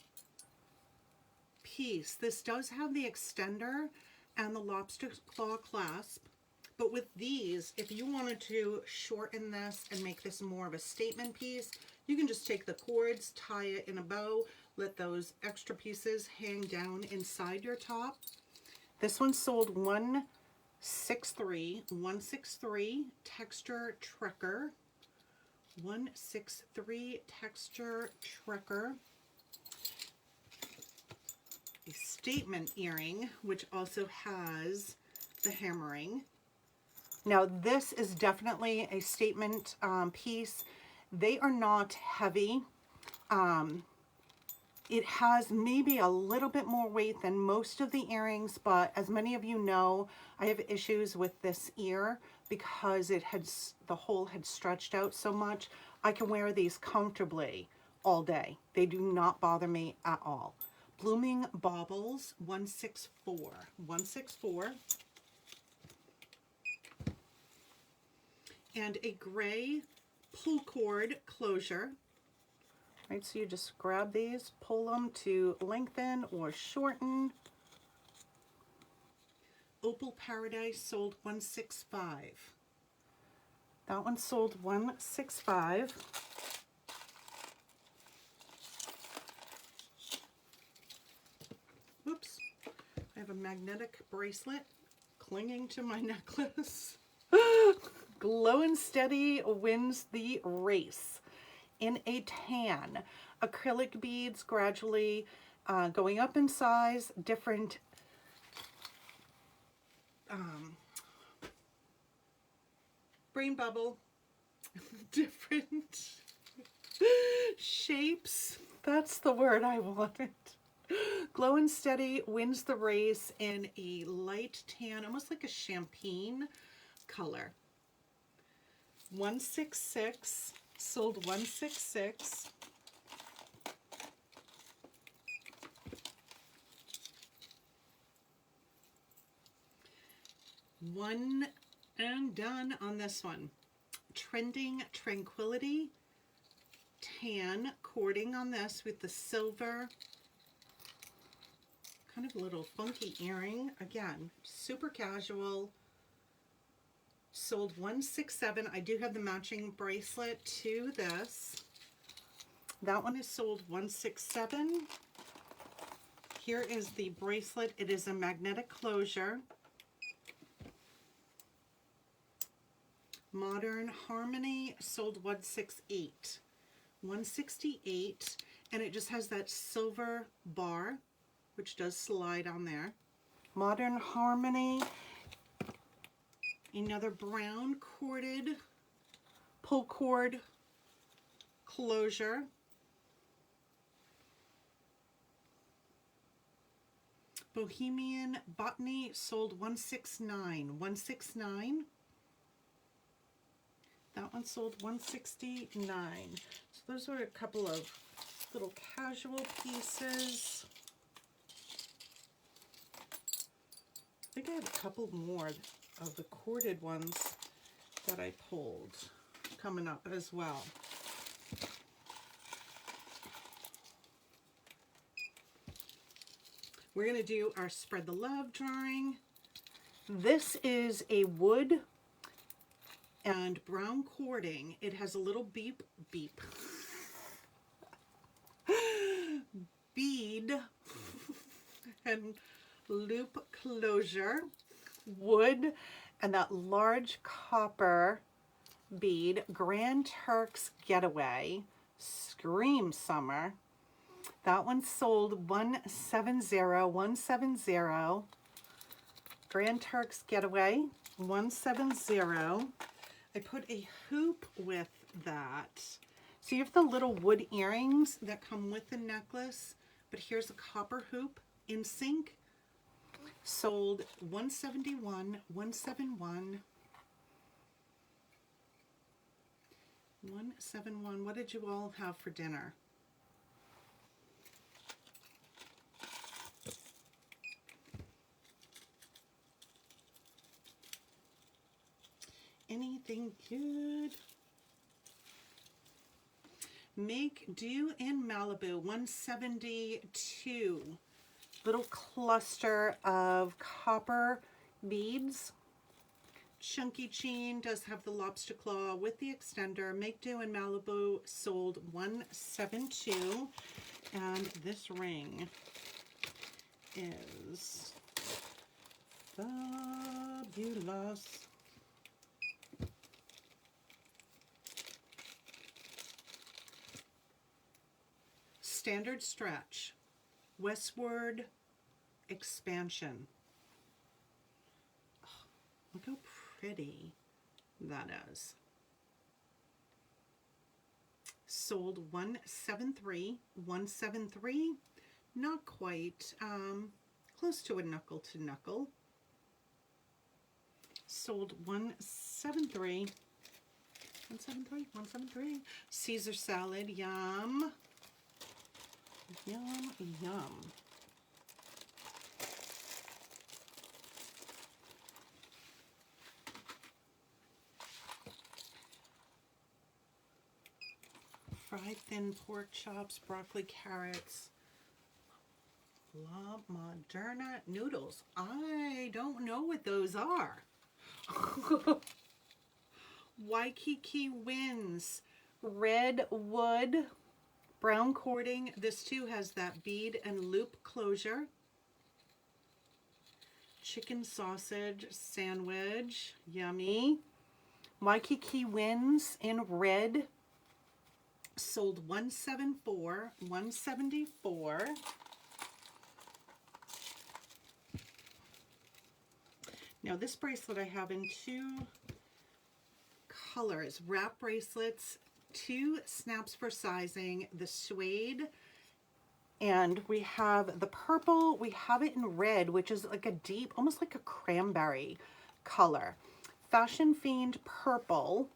piece. This does have the extender and the lobster claw clasp, but with these, if you wanted to shorten this and make this more of a statement piece, you can just take the cords, tie it in a bow, let those extra pieces hang down inside your top. This one sold 163 texture trekker. 163 texture trekker. A statement earring, which also has the hammering. Now this is definitely a statement piece. They are not heavy. It has maybe a little bit more weight than most of the earrings, but as many of you know, I have issues with this ear because the hole had stretched out so much. I can wear these comfortably all day. They do not bother me at all. Blooming Baubles 164. 164. And a gray pull cord closure. Right, so you just grab these, pull them to lengthen or shorten. Opal Paradise sold 165. That one sold 165. Whoop. a magnetic bracelet clinging to my necklace. Glow and Steady wins the race. In a tan, acrylic beads gradually going up in size, different brain bubble, different shapes. That's the word I wanted. Glow and Steady wins the race in a light tan, almost like a champagne color. 166, sold 166. One and done on this one. Trending Tranquility, tan cording on this with the silver, kind of a little funky earring. Again, super casual. Sold 167. I do have the matching bracelet to this. That one is sold 167. Here is the bracelet. It is a magnetic closure. Modern Harmony sold 168. 168, and it just has that silver bar, which does slide on there. Modern Harmony, another brown corded pull cord closure. Bohemian Botany sold 169. 169. That one sold 169. So those are a couple of little casual pieces. I think I have a couple more of the corded ones that I pulled coming up as well. We're going to do our Spread the Love drawing. This is a wood and brown cording. It has a little beep beep bead and loop closure, wood, and that large copper bead. Grand Turks Getaway, Scream Summer. That one sold 170. 170. Grand Turks Getaway 170. I put a hoop with that. So you have the little wood earrings that come with the necklace, but here's a copper hoop in sync. Sold 171, 171, 171. What did you all have for dinner? Anything good? Make Do in Malibu, 172. Little cluster of copper beads. Chunky Chain does have the lobster claw with the extender. Make Do in Malibu sold 172. And this ring is fabulous. Standard Stretch, Westward Expansion. Oh, look how pretty that is. Sold 173. 173, not quite, close to a knuckle to knuckle. Sold 173. 173, 173. Caesar salad, yum. Yum, yum. Fried thin pork chops, broccoli, carrots. La Moderna noodles. I don't know what those are. Waikiki wins. Red wood. Brown cording. This too has that bead and loop closure. chicken sausage sandwich. Yummy. Waikiki Wins in red. Sold $174. Now this bracelet I have in two colors. Wrap bracelets, 2 snaps for sizing, the suede, and we have the purple. We have it in red, which is like a deep, almost like a cranberry color. Fashion Fiend purple,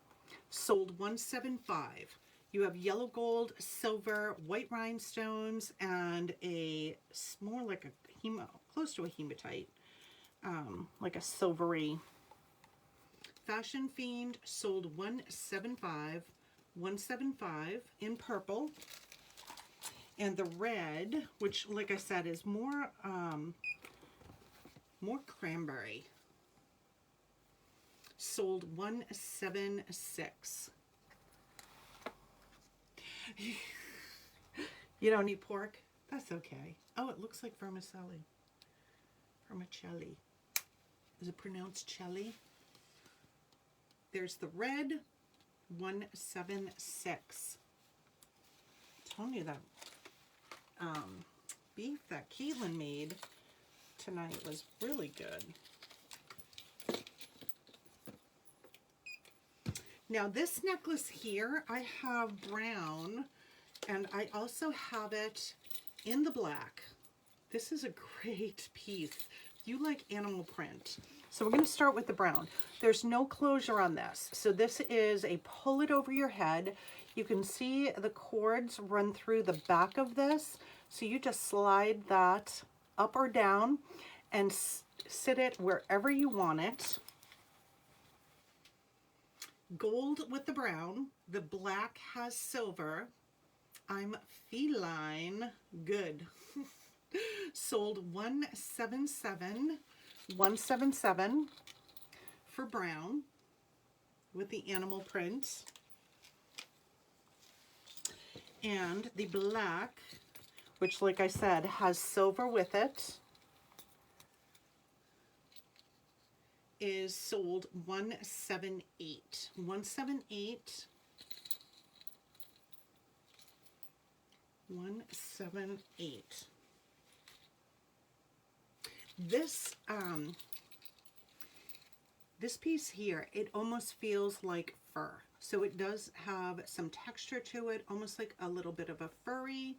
sold $175. You have yellow gold, silver, white rhinestones, and more like a close to a hematite, like a silvery. Fashion Fiend sold $175 in purple. And the red, which like I said is more cranberry, sold $176. You don't eat pork? That's okay. Oh, it looks like vermicelli. Vermicelli. Is it pronounced celli? There's the red, $176. Telling you that beef that Caitlin made tonight was really good. Now this necklace here, I have brown, and I also have it in the black. This is a great piece. You like animal print. So we're going to start with the brown. There's no closure on this. So this is a pull it over your head. You can see the cords run through the back of this. So you just slide that up or down and sit it wherever you want it. Gold with the brown. The black has silver. I'm feline good. Sold $177 for brown with the animal print. And the black, which like I said has silver with it, is sold $178. $178. This piece here, it almost feels like fur. So it does have some texture to it, almost like a little bit of a furry.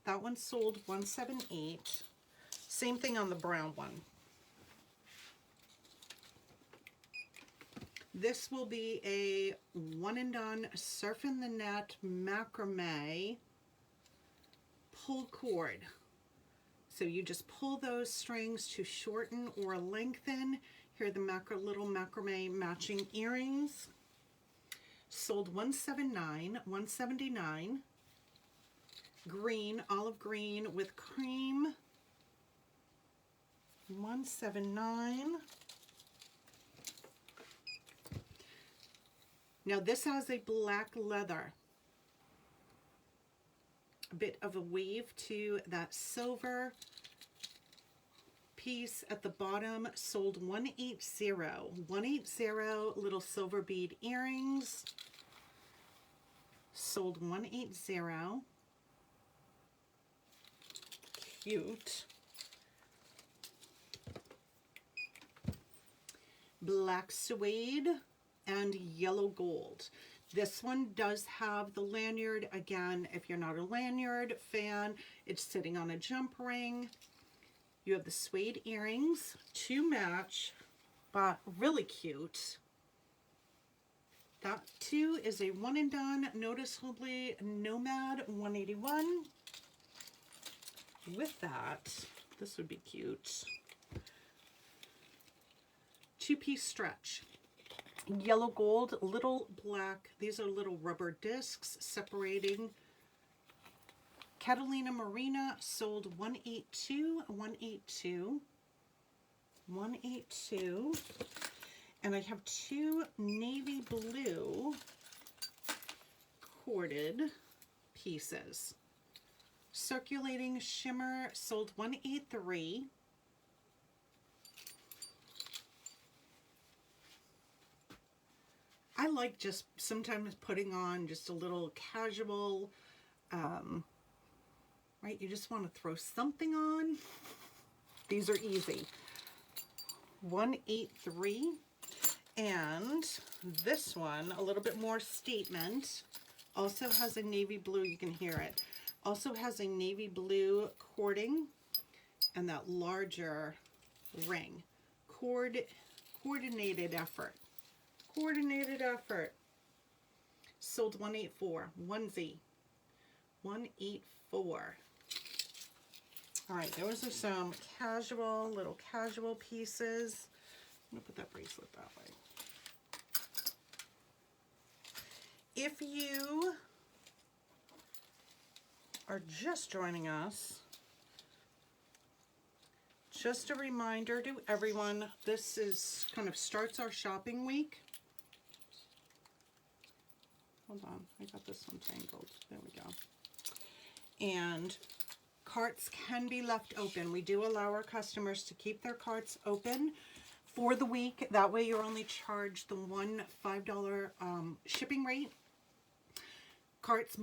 That one sold $178. Same thing on the brown one. This will be a one and done surf in the net macrame pull cord. So you just pull those strings to shorten or lengthen. Here are the little macrame matching earrings. Sold $179. Green, olive green with cream. $179. Now this has a black leather. A bit of a wave to that silver piece at the bottom, sold $180. $180, little silver bead earrings, sold $180. Cute. Black suede and yellow gold. This one does have the lanyard. Again, if you're not a lanyard fan, it's sitting on a jump ring. You have the suede earrings to match, but really cute. That too is a one and done, noticeably nomad, $181. With that, this would be cute. 2-piece stretch. Yellow gold, little black. These are little rubber discs separating. Catalina Marina sold $182. And I have 2 navy blue corded pieces. Circulating shimmer sold $183. like just sometimes putting on just a little casual, right? You just want to throw something on. These are easy. 183. And this one, a little bit more statement, also has a navy blue, you can hear it, also has a navy blue cording and that larger ring. Coordinated effort. Coordinated effort. Sold 184. 1Z. 184. All right, those are some little casual pieces. I'm going to put that bracelet that way. If you are just joining us, just a reminder to everyone, this is kind of starts our shopping week. Hold on, I got this one tangled. There we go. And carts can be left open. We do allow our customers to keep their carts open for the week. That way you're only charged the one $5 shipping rate. Carts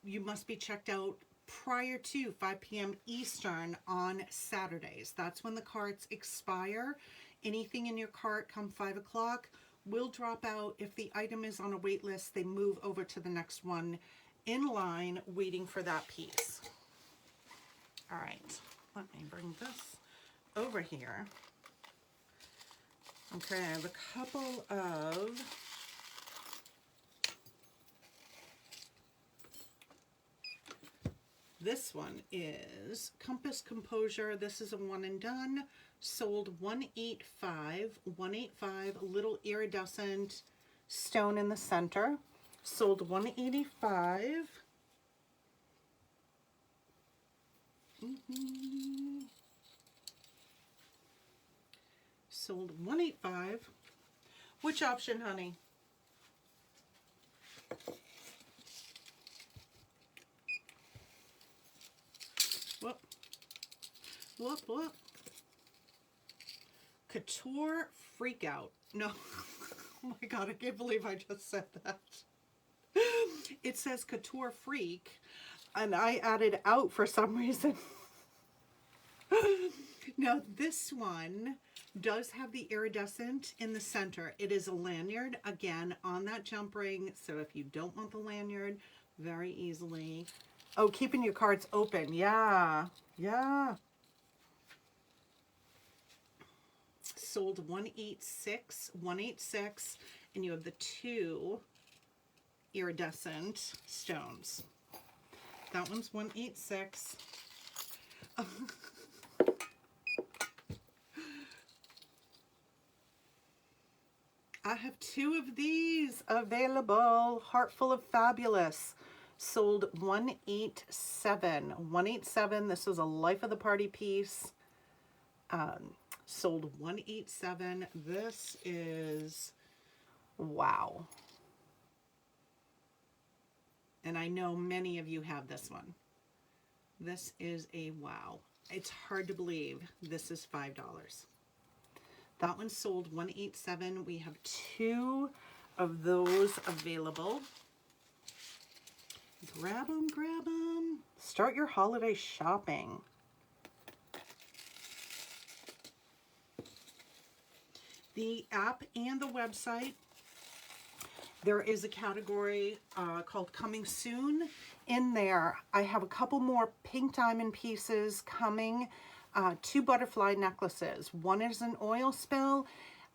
you must be checked out prior to 5 p.m. Eastern on Saturdays. That's when the carts expire. Anything in your cart come 5 o'clock will drop out. If the item is on a wait list, they move over to the next one in line waiting for that piece. All right, let me bring this over here. Okay, I have a couple of this one is Compass Composure. This is a one and done. Sold 185. 185, a little iridescent stone in the center. Sold 185. Sold 185. Which option, honey? Whoop. Whoop, whoop. Couture Freakout. No. Oh my God, I can't believe I just said that. It says Couture Freak, and I added out for some reason. Now, this one does have the iridescent in the center. It is a lanyard, again, on that jump ring. So if you don't want the lanyard, very easily. Oh, keeping your cards open. Yeah. Yeah. Sold 186. 186. And you have the two iridescent stones. That one's 186. I have two of these available. Heart Full of Fabulous. Sold 187. 187. This was a life of the party piece. Sold 187. This is wow. And I know many of you have this one. This is a wow. It's hard to believe this is $5. That one sold 187. We have two of those available. Grab them, grab them. Start your holiday shopping. The app and the website, there is a category called Coming Soon. In there, I have a couple more pink diamond pieces coming. Two butterfly necklaces. One is an oil spill,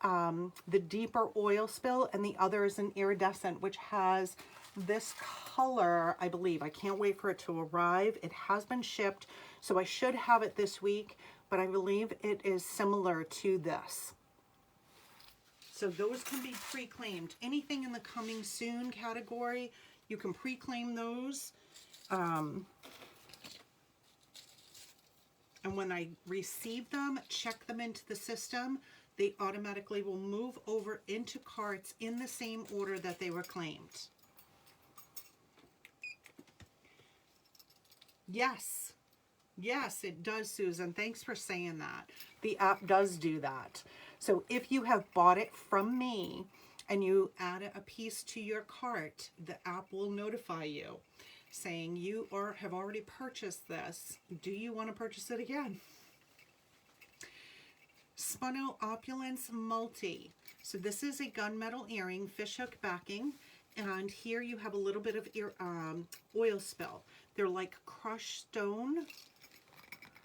the deeper oil spill, and the other is an iridescent, which has this color, I believe. I can't wait for it to arrive. It has been shipped, so I should have it this week, but I believe it is similar to this. So those can be pre-claimed. Anything in the Coming Soon category, you can pre-claim those. And when I receive them, check them into the system, they automatically will move over into carts in the same order that they were claimed. Yes. Yes, it does, Susan. Thanks for saying that. The app does do that. So if you have bought it from me and you add a piece to your cart, the app will notify you saying you have already purchased this. Do you want to purchase it again? Spuno Opulence Multi. So this is a gunmetal earring, fishhook backing, and here you have a little bit of oil spill. They're like crushed stone.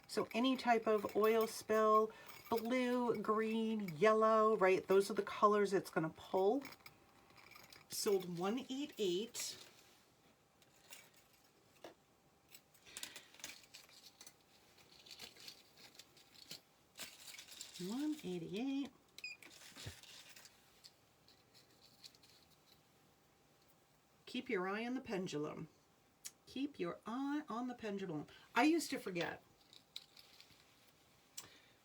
So any type of oil spill, blue, green, yellow, right? Those are the colors it's going to pull. Sold $188. $188. Keep your eye on the pendulum. Keep your eye on the pendulum. I used to forget.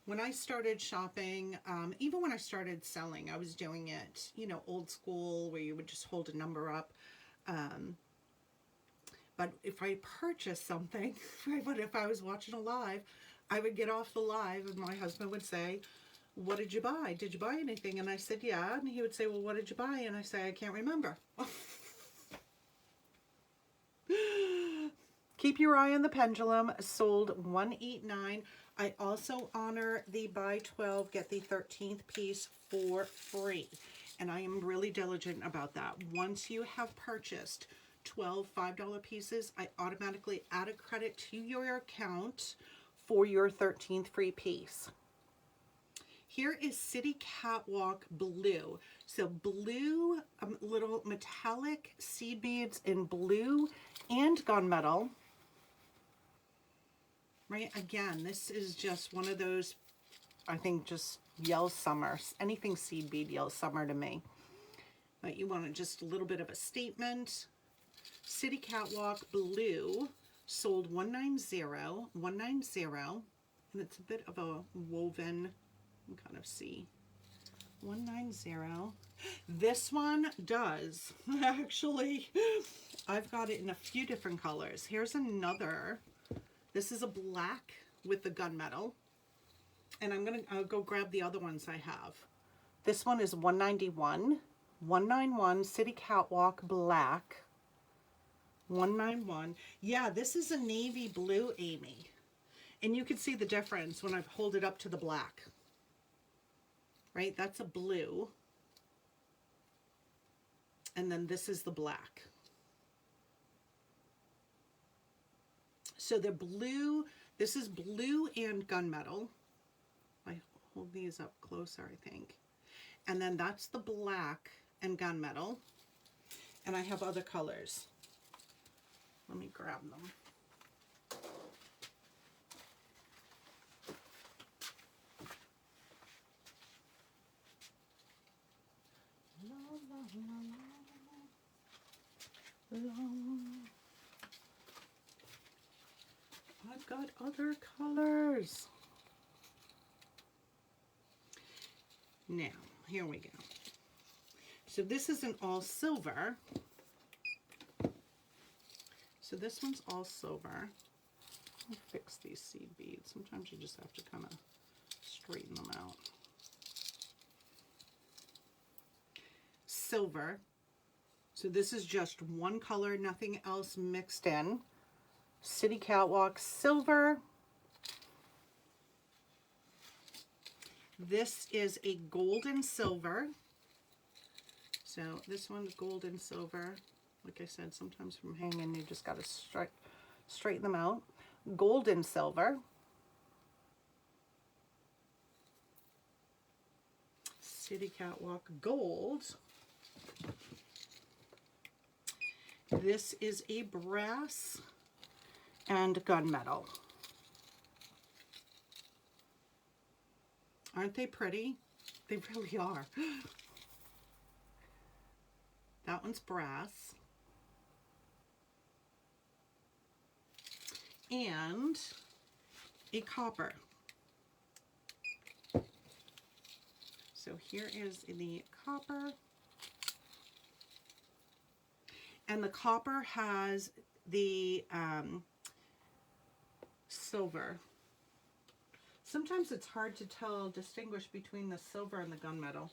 When I started shopping, even when I started selling, I was doing it, you know, old school, where you would just hold a number up. But if I purchased something, if I was watching a live, I would get off the live and my husband would say, "What did you buy? Did you buy anything?" And I said, "Yeah." And he would say, "Well, what did you buy?" And I say, "I can't remember." Keep your eye on the pendulum. Sold $189. I also honor the buy 12, get the 13th piece for free. And I am really diligent about that. Once you have purchased 12 $5 pieces, I automatically add a credit to your account for your 13th free piece. Here is City Catwalk Blue. So blue, little metallic seed beads in blue and gunmetal. Right, again, this is just one of those, I think, just yells summer. Anything seed bead yells summer to me. But you want just a little bit of a statement. City Catwalk Blue sold $190. And it's a bit of a woven, you can kind of see. $190. This one does, actually, I've got it in a few different colors. Here's another. This is a black with the gunmetal. And I'll go grab the other ones I have. This one is $191. $191 City Catwalk Black. $191. Yeah, this is a navy blue, Amy. And you can see the difference when I hold it up to the black. Right? That's a blue. And then this is the black. So the blue, this is blue and gunmetal. I hold these up closer, I think. And then that's the black and gunmetal. And I have other colors. Let me grab them. I've got other colors. Now, here we go. So this is an all silver. So this one's all silver. Let me fix these seed beads. Sometimes you just have to kind of straighten them out. Silver. So this is just one color, nothing else mixed in. City Catwalk Silver. This is a gold and silver. So this one's gold and silver. Like I said, sometimes from hanging, you just got to straighten them out. Gold and silver. City Catwalk Gold. This is a brass and gunmetal. Aren't they pretty? They really are. That one's brass. And a copper. So here is the copper. And the copper has the silver. Sometimes it's hard to distinguish between the silver and the gunmetal.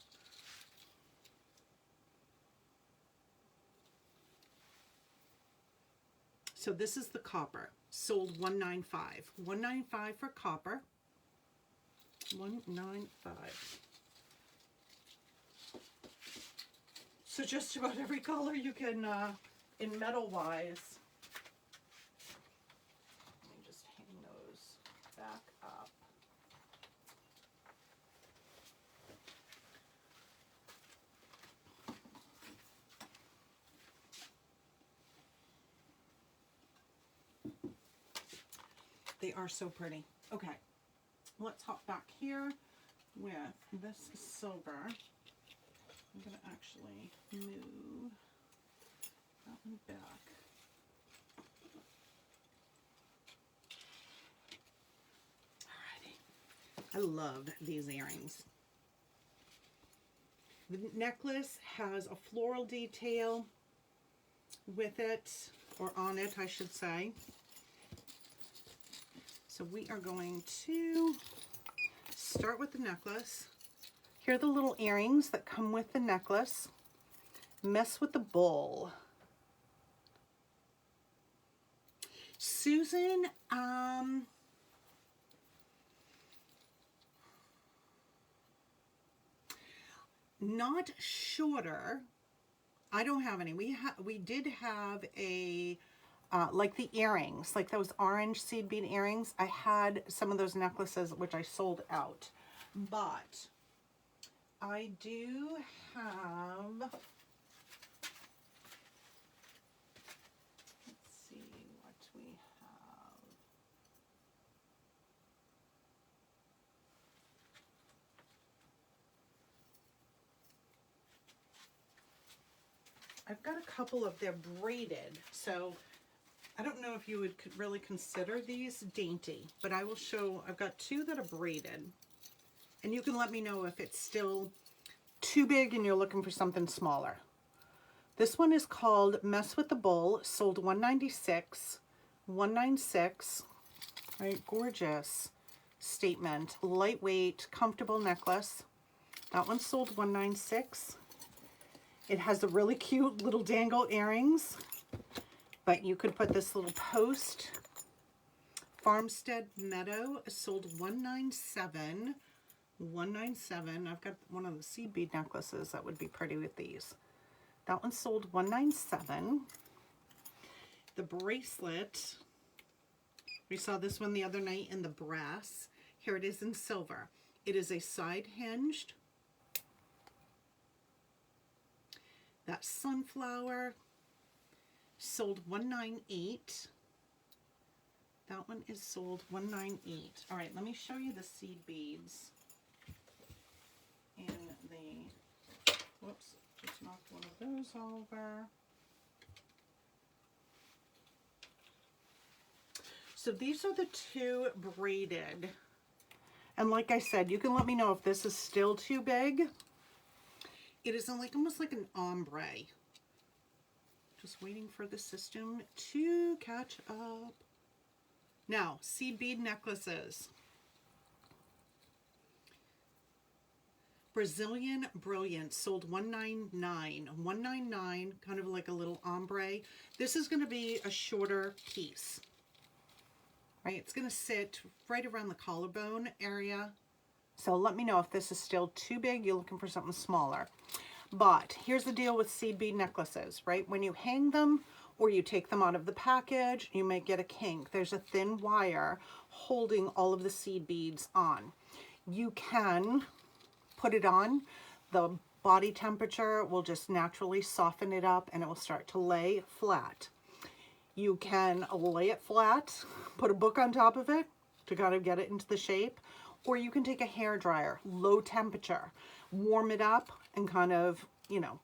So this is the copper, sold $195. $195 for copper. $195. So just about every color you can, in metal wise. Let me just hang those back up. They are so pretty. Okay, let's hop back here with this silver. I'm going to actually move that one back. Alrighty. I love these earrings. The necklace has a floral detail with it, or on it, I should say. So we are going to start with the necklace. Here are the little earrings that come with the necklace. Mess with the bull. Susan, not shorter. I don't have any. We did have a like the earrings, like those orange seed bead earrings. I had some of those necklaces which I sold out, but I do have, let's see what we have. I've got a couple of, they're braided, so I don't know if you would really consider these dainty, but I will show, I've got two that are braided, and you can let me know if it's still too big and you're looking for something smaller. This one is called Mess with the Bull, sold $196, $196, right, gorgeous statement, lightweight, comfortable necklace. That one sold $196. It has the really cute little dangle earrings. But you could put this little post. Farmstead Meadow sold $197. $197. I've got one of the seed bead necklaces that would be pretty with these. That one sold $197. The bracelet, we saw this one the other night in the brass. Here it is in silver. It is a side hinged. That sunflower sold $198. That one is sold $198. All right, let me show you the seed beads in the, whoops, just knocked one of those over. So these are the two braided. And like I said, you can let me know if this is still too big. It is like almost like an ombre. Just waiting for the system to catch up. Now, seed bead necklaces. Brazilian Brilliant sold $199. $199, kind of like a little ombre. This is going to be a shorter piece. Right? It's going to sit right around the collarbone area. So let me know if this is still too big. You're looking for something smaller. But here's the deal with seed bead necklaces, right? When you hang them or you take them out of the package, you may get a kink. There's a thin wire holding all of the seed beads on. You can put it on. The body temperature will just naturally soften it up and it will start to lay flat. You can lay it flat, put a book on top of it to kind of get it into the shape, or you can take a hair dryer, low temperature, warm it up and kind of, you know,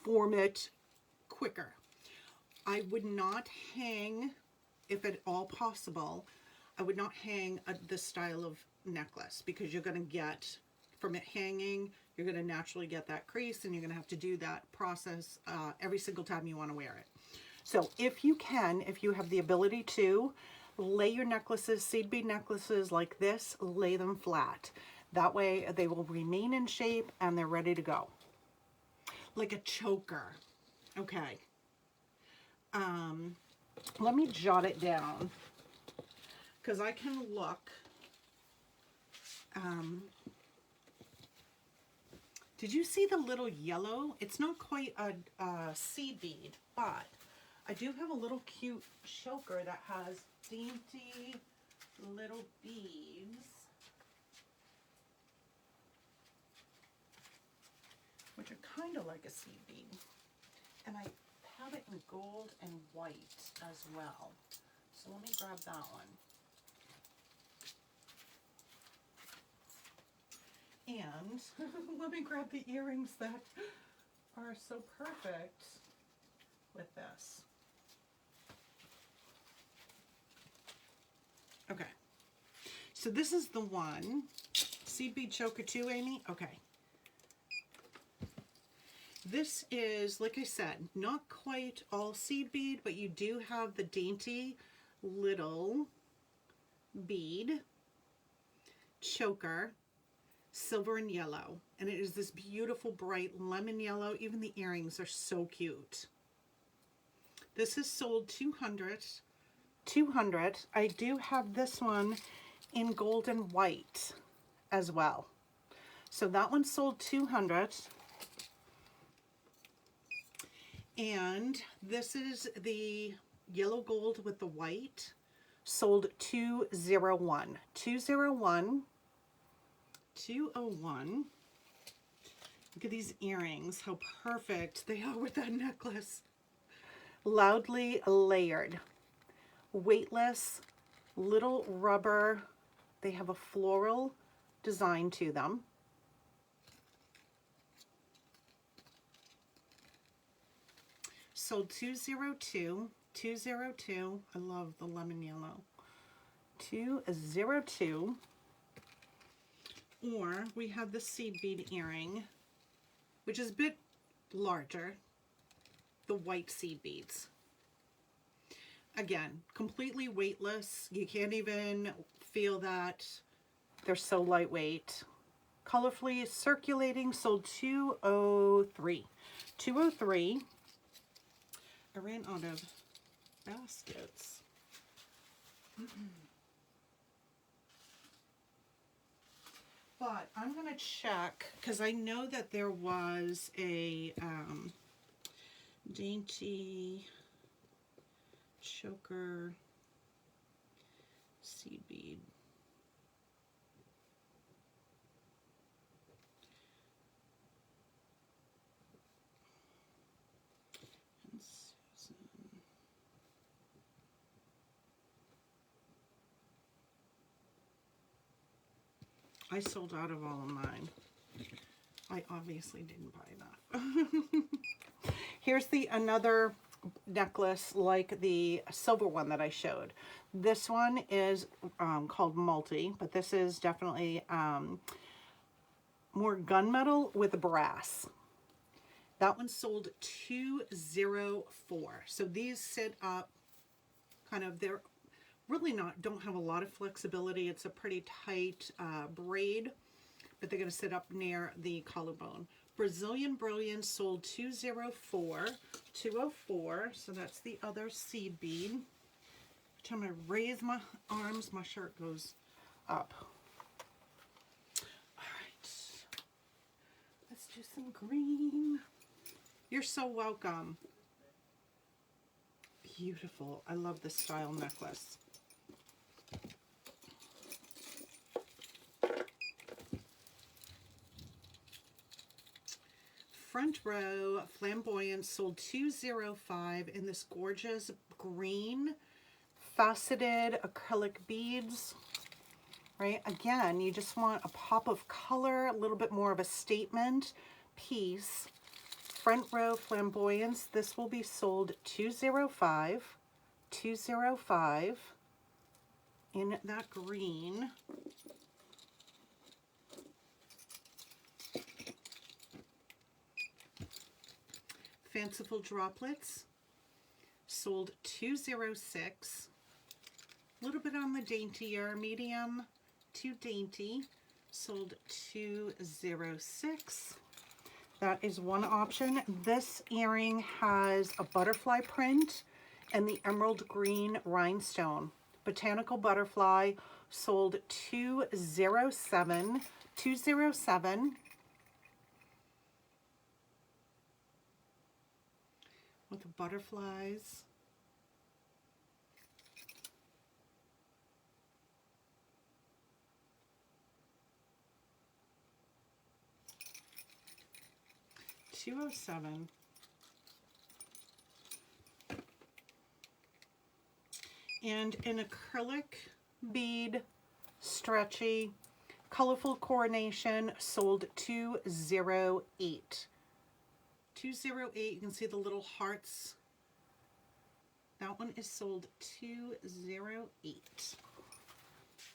form it quicker. I would not hang, if at all possible, I would not hang this style of necklace because you're going to get, from it hanging, you're going to naturally get that crease and you're going to have to do that process every single time you want to wear it. So if you can, if you have the ability to, lay your necklaces, seed bead necklaces like this, lay them flat. That way they will remain in shape and they're ready to go. Like a choker. Okay. let me jot it down because I can look. Did you see the little yellow? It's not quite a seed bead, but I do have a little cute choker that has dainty little beads, which are kind of like a seed bead. And I have it in gold and white as well. So let me grab that one. And let me grab the earrings that are so perfect with this. Okay. So this is the one. Seed bead choker too, Amy? Okay. This is, like I said, not quite all seed bead, but you do have the dainty little bead choker, silver and yellow. And it is this beautiful bright lemon yellow. Even the earrings are so cute. This is sold 200. I do have this one in gold and white as well. So that one sold 200. And this is the yellow gold with the white, sold 201. 201. 201. Look at these earrings, how perfect they are with that necklace. Loudly layered, weightless, little rubber. They have a floral design to them. Sold 202. 202. I love the lemon yellow. 202. Or we have the seed bead earring, which is a bit larger. The white seed beads. Again, completely weightless. You can't even feel that. They're so lightweight. Colorfully circulating, sold 203. 203. I ran out of baskets. But I'm going to check, because I know that there was a dainty choker seed bead. I sold out of all of mine. I obviously didn't buy that. Here's another necklace like the silver one that I showed. This one is called Multi, but this is definitely more gunmetal with brass. That one sold 204. So these sit up kind of, they're really don't have a lot of flexibility. It's a pretty tight braid, but they're going to sit up near the collarbone. Brazilian Brilliance sold 204. 204. So that's the other seed bead. Every time I raise my arms, my shirt goes up. All right. Let's do some green. You're so welcome. Beautiful. I love this style necklace. Front Row Flamboyance sold 205 in this gorgeous green faceted acrylic beads. Right? Again, you just want a pop of color, a little bit more of a statement piece. Front Row Flamboyance, this will be sold 205. 205 in that green. Fanciful Droplets sold 206. A little bit on the daintier, medium to dainty, sold 206. That is one option. This earring has a butterfly print and the emerald green rhinestone. Botanical butterfly sold 207. 207. With the butterflies. $207. And an acrylic bead, stretchy, colorful coronation sold 208. 208, you can see the little hearts. That one is sold 208.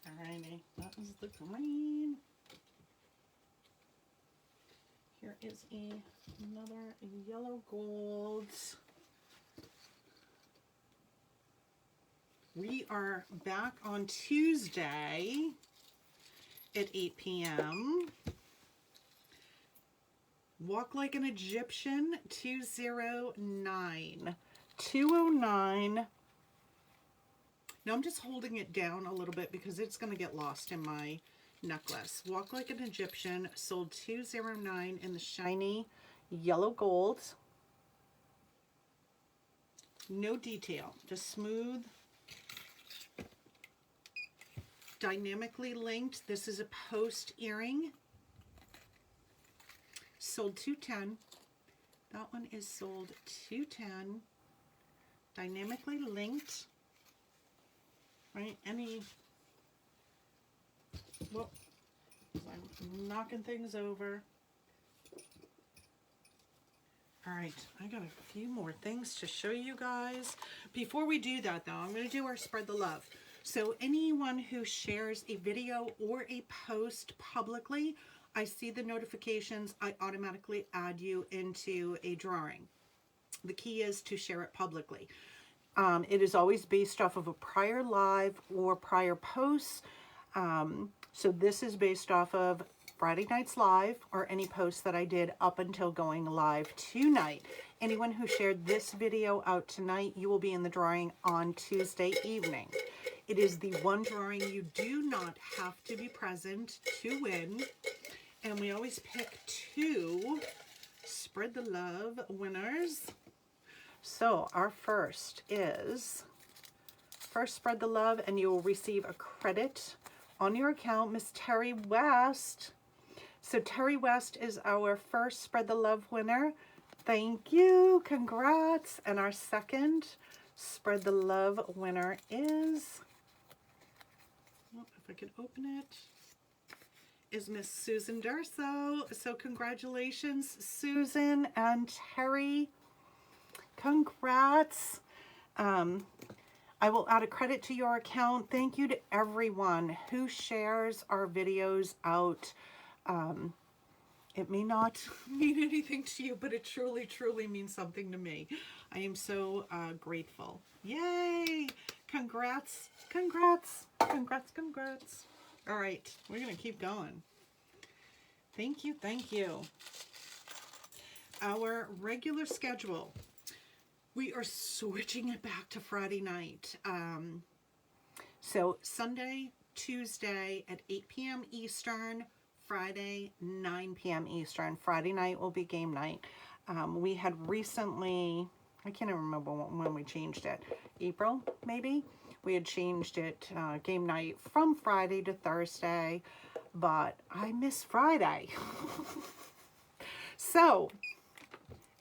Alrighty, that is the green. Here is another yellow gold. We are back on Tuesday at 8 p.m. Walk Like an Egyptian, 209. 209. Now I'm just holding it down a little bit because it's going to get lost in my necklace. Walk Like an Egyptian sold 209 in the shiny yellow gold. No detail, just smooth. Dynamically linked. This is a post earring. Sold 210. That one is sold 210. Dynamically linked. Right? Any. Whoop. I'm knocking things over. Alright, I got a few more things to show you guys. Before we do that though, I'm going to do our Spread the Love. So anyone who shares a video or a post publicly, I see the notifications, I automatically add you into a drawing. The key is to share it publicly. It is always based off of a prior live or prior post. So this is based off of Friday night's live or any posts that I did up until going live tonight. Anyone who shared this video out tonight, you will be in the drawing on Tuesday evening. It is the one drawing you do not have to be present to win. And we always pick 2 Spread the Love winners. So our first Spread the Love, and you will receive a credit on your account, Miss Terry West. So Terry West is our first Spread the Love winner. Thank you. Congrats. And our second Spread the Love winner is, well, if I can open it, is Miss Susan Durso. So congratulations, Susan and Terry. Congrats. I will add a credit to your account. Thank you to everyone who shares our videos out. It may not mean anything to you, but it truly, truly means something to me. I am so grateful. Yay! Congrats, congrats, congrats, congrats. All right, we're going to keep going. Thank you, thank you. Our regular schedule. We are switching it back to Friday night. So Sunday, Tuesday at 8 p.m. Eastern, Friday, 9 p.m. Eastern. Friday night will be game night. We had recently, I can't even remember when we changed it. April, maybe? We had changed it, game night from Friday to Thursday, but I miss Friday. So,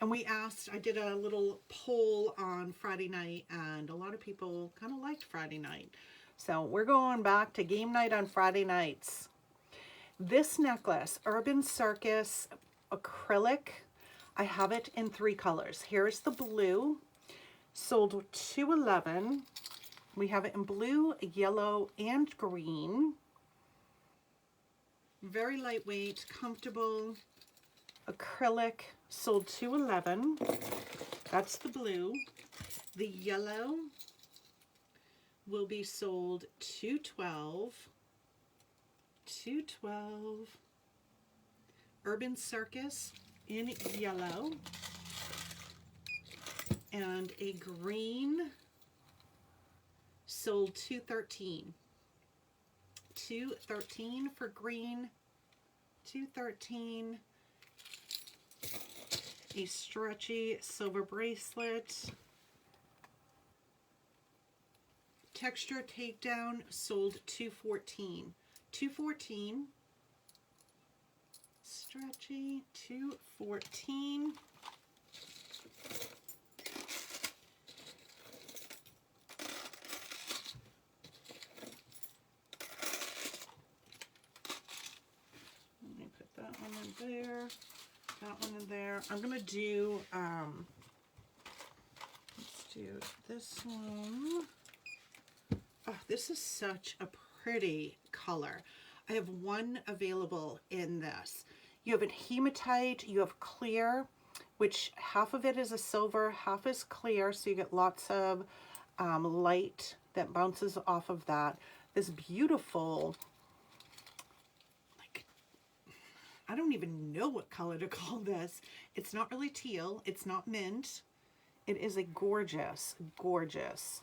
and we asked, I did a little poll on Friday night, and a lot of people kind of liked Friday night. So we're going back to game night on Friday nights. This necklace, Urban Circus acrylic, I have it in 3 colors. Here's the blue, sold $211. We have it in blue, yellow, and green. Very lightweight, comfortable, acrylic, sold $211. That's the blue. The yellow will be sold $212. $212. Urban Circus in yellow. and a green sold $213. $213 for green, $213. A stretchy silver bracelet. Texture takedown sold $214. $214. Stretchy, $214. Let me put that one in there, that one in there. I'm gonna do, let's do this one. Oh, this is such a pretty color. I have one available in this. You have a hematite, you have clear, which half of it is a silver, half is clear, so you get lots of light that bounces off of that. This beautiful, like, I don't even know what color to call this. It's not really teal, it's not mint. It is a gorgeous, gorgeous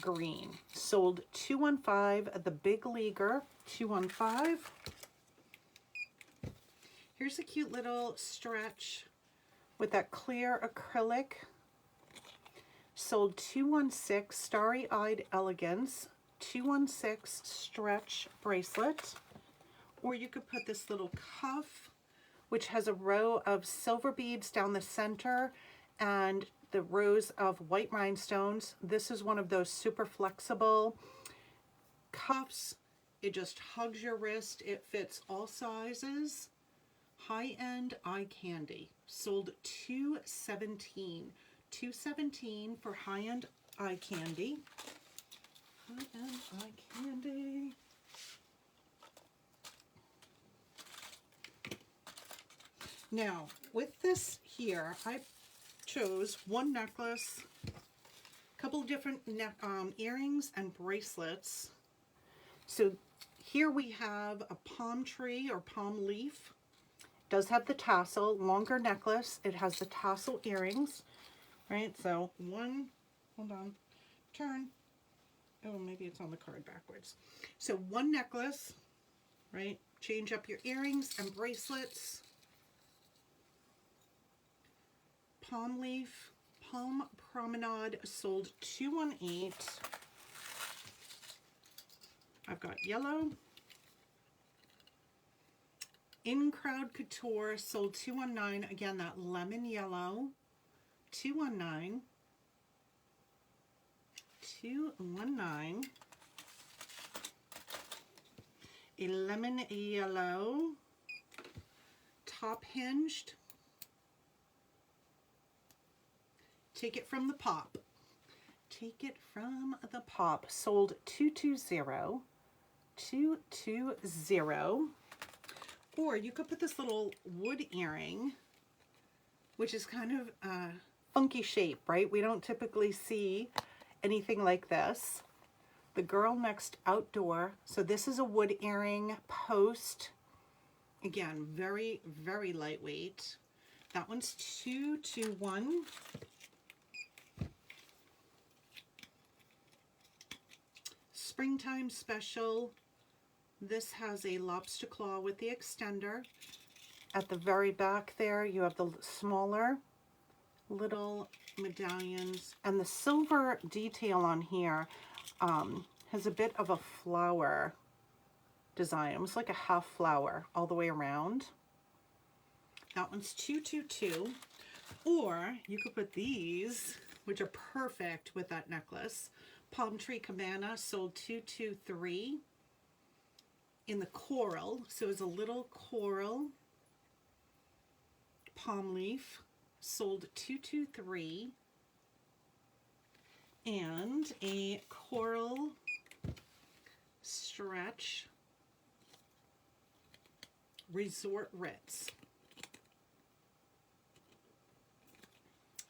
green. Sold $215, the big leaguer, $215. Here's a cute little stretch with that clear acrylic. Sold $216, starry-eyed elegance, $216 stretch bracelet. Or you could put this little cuff, which has a row of silver beads down the center and the rows of white rhinestones. This is one of those super flexible cuffs. It just hugs your wrist. It fits all sizes. High-end eye candy. Sold $217. $217 for high-end eye candy. High-end eye candy. Now, with this here, I chose one necklace, a couple of different earrings and bracelets. So here we have a palm tree or palm leaf. It does have the tassel, longer necklace. It has the tassel earrings, right? So one, hold on, turn. Oh, maybe it's on the card backwards. So one necklace, right? Change up your earrings and bracelets. Palm leaf, palm promenade, sold $218. I've got yellow. In Crowd Couture, sold $219. Again, that lemon yellow, $219. $219. A lemon yellow, top hinged. Take it from the pop. Take it from the pop. Sold $220. $220. Or you could put this little wood earring, which is kind of a funky shape, right? We don't typically see anything like this. The Girl Next Outdoor. So this is a wood earring post. Again, very, very lightweight. That one's $221. Springtime special. This has a lobster claw with the extender. At the very back there, you have the smaller little medallions. And the silver detail on here has a bit of a flower design. Almost like a half flower all the way around. That one's $222. Or you could put these, which are perfect with that necklace. Palm Tree Cabana, sold $223. In the coral, so it's a little coral palm leaf, sold $223. And a coral stretch Resort Ritz,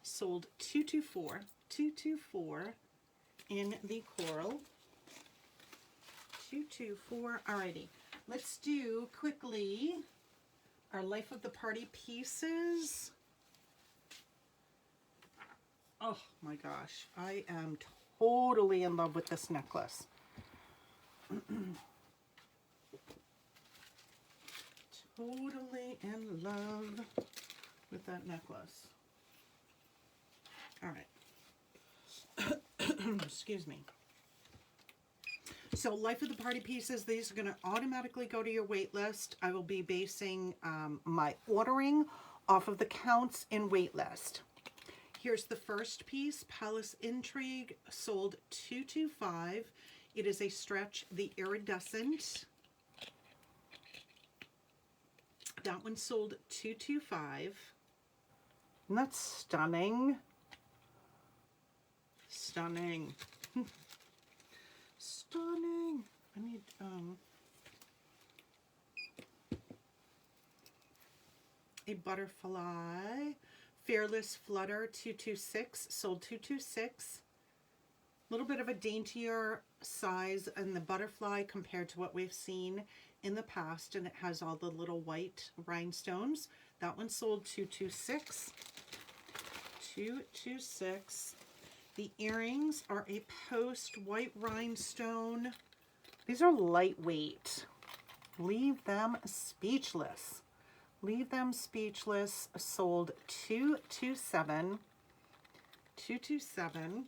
sold $224. $224 in the coral. $224. Alrighty, let's do quickly our Life of the Party pieces. Oh my gosh, I am totally in love with this necklace. Totally in love with that necklace. All right. Excuse me. So Life of the Party pieces, these are going to automatically go to your wait list. I will be basing my ordering off of the counts in wait list. Here's the first piece, Palace Intrigue, sold $225. It is a stretch, the Iridescent. That one sold $225. And that's stunning. Stunning. Stunning. I need a butterfly. Fearless Flutter 226, sold $226. A little bit of a daintier size in the butterfly compared to what we've seen in the past, and it has all the little white rhinestones. That one sold $226. $226. The earrings are a post white rhinestone. These are lightweight. Leave them speechless. Leave them speechless. Sold $227. $227.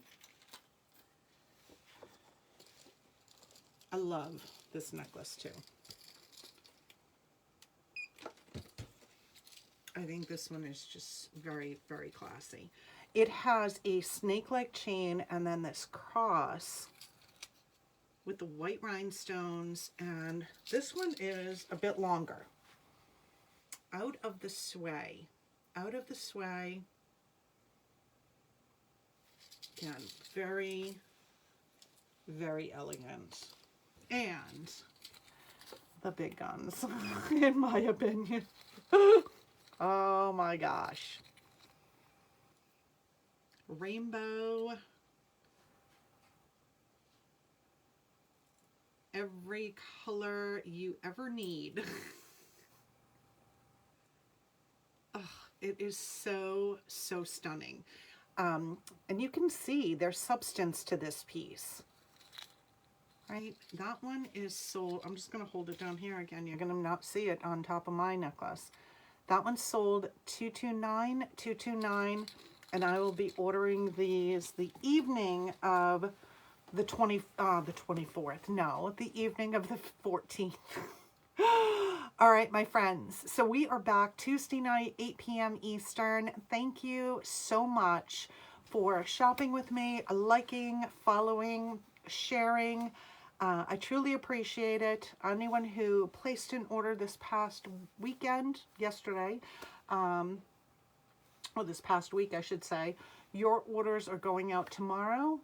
I love this necklace too. I think this one is just very, very classy. It has a snake-like chain and then this cross with the white rhinestones, and this one is a bit longer. Out of the sway. Out of the sway. Again, very, very elegant. And the big guns, in my opinion. Oh my gosh. Rainbow. Every color you ever need. Oh, it is so, so stunning. And you can see there's substance to this piece. Right? That one is sold. I'm just going to hold it down here again. You're going to not see it on top of my necklace. That one sold $229, $229, and I will be ordering these the evening of the 24th. No, the evening of the 14th. All right, my friends. So we are back Tuesday night, 8 p.m. Eastern. Thank you so much for shopping with me, liking, following, sharing. I truly appreciate it. Anyone who placed an order this past weekend, yesterday, or this past week, I should say, your orders are going out tomorrow.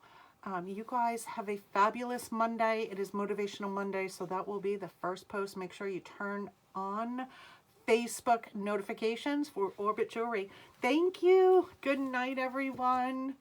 You guys have a fabulous Monday. It is Motivational Monday, so that will be the first post. Make sure you turn on Facebook notifications for Orbit Jewelry. Thank you. Good night, everyone.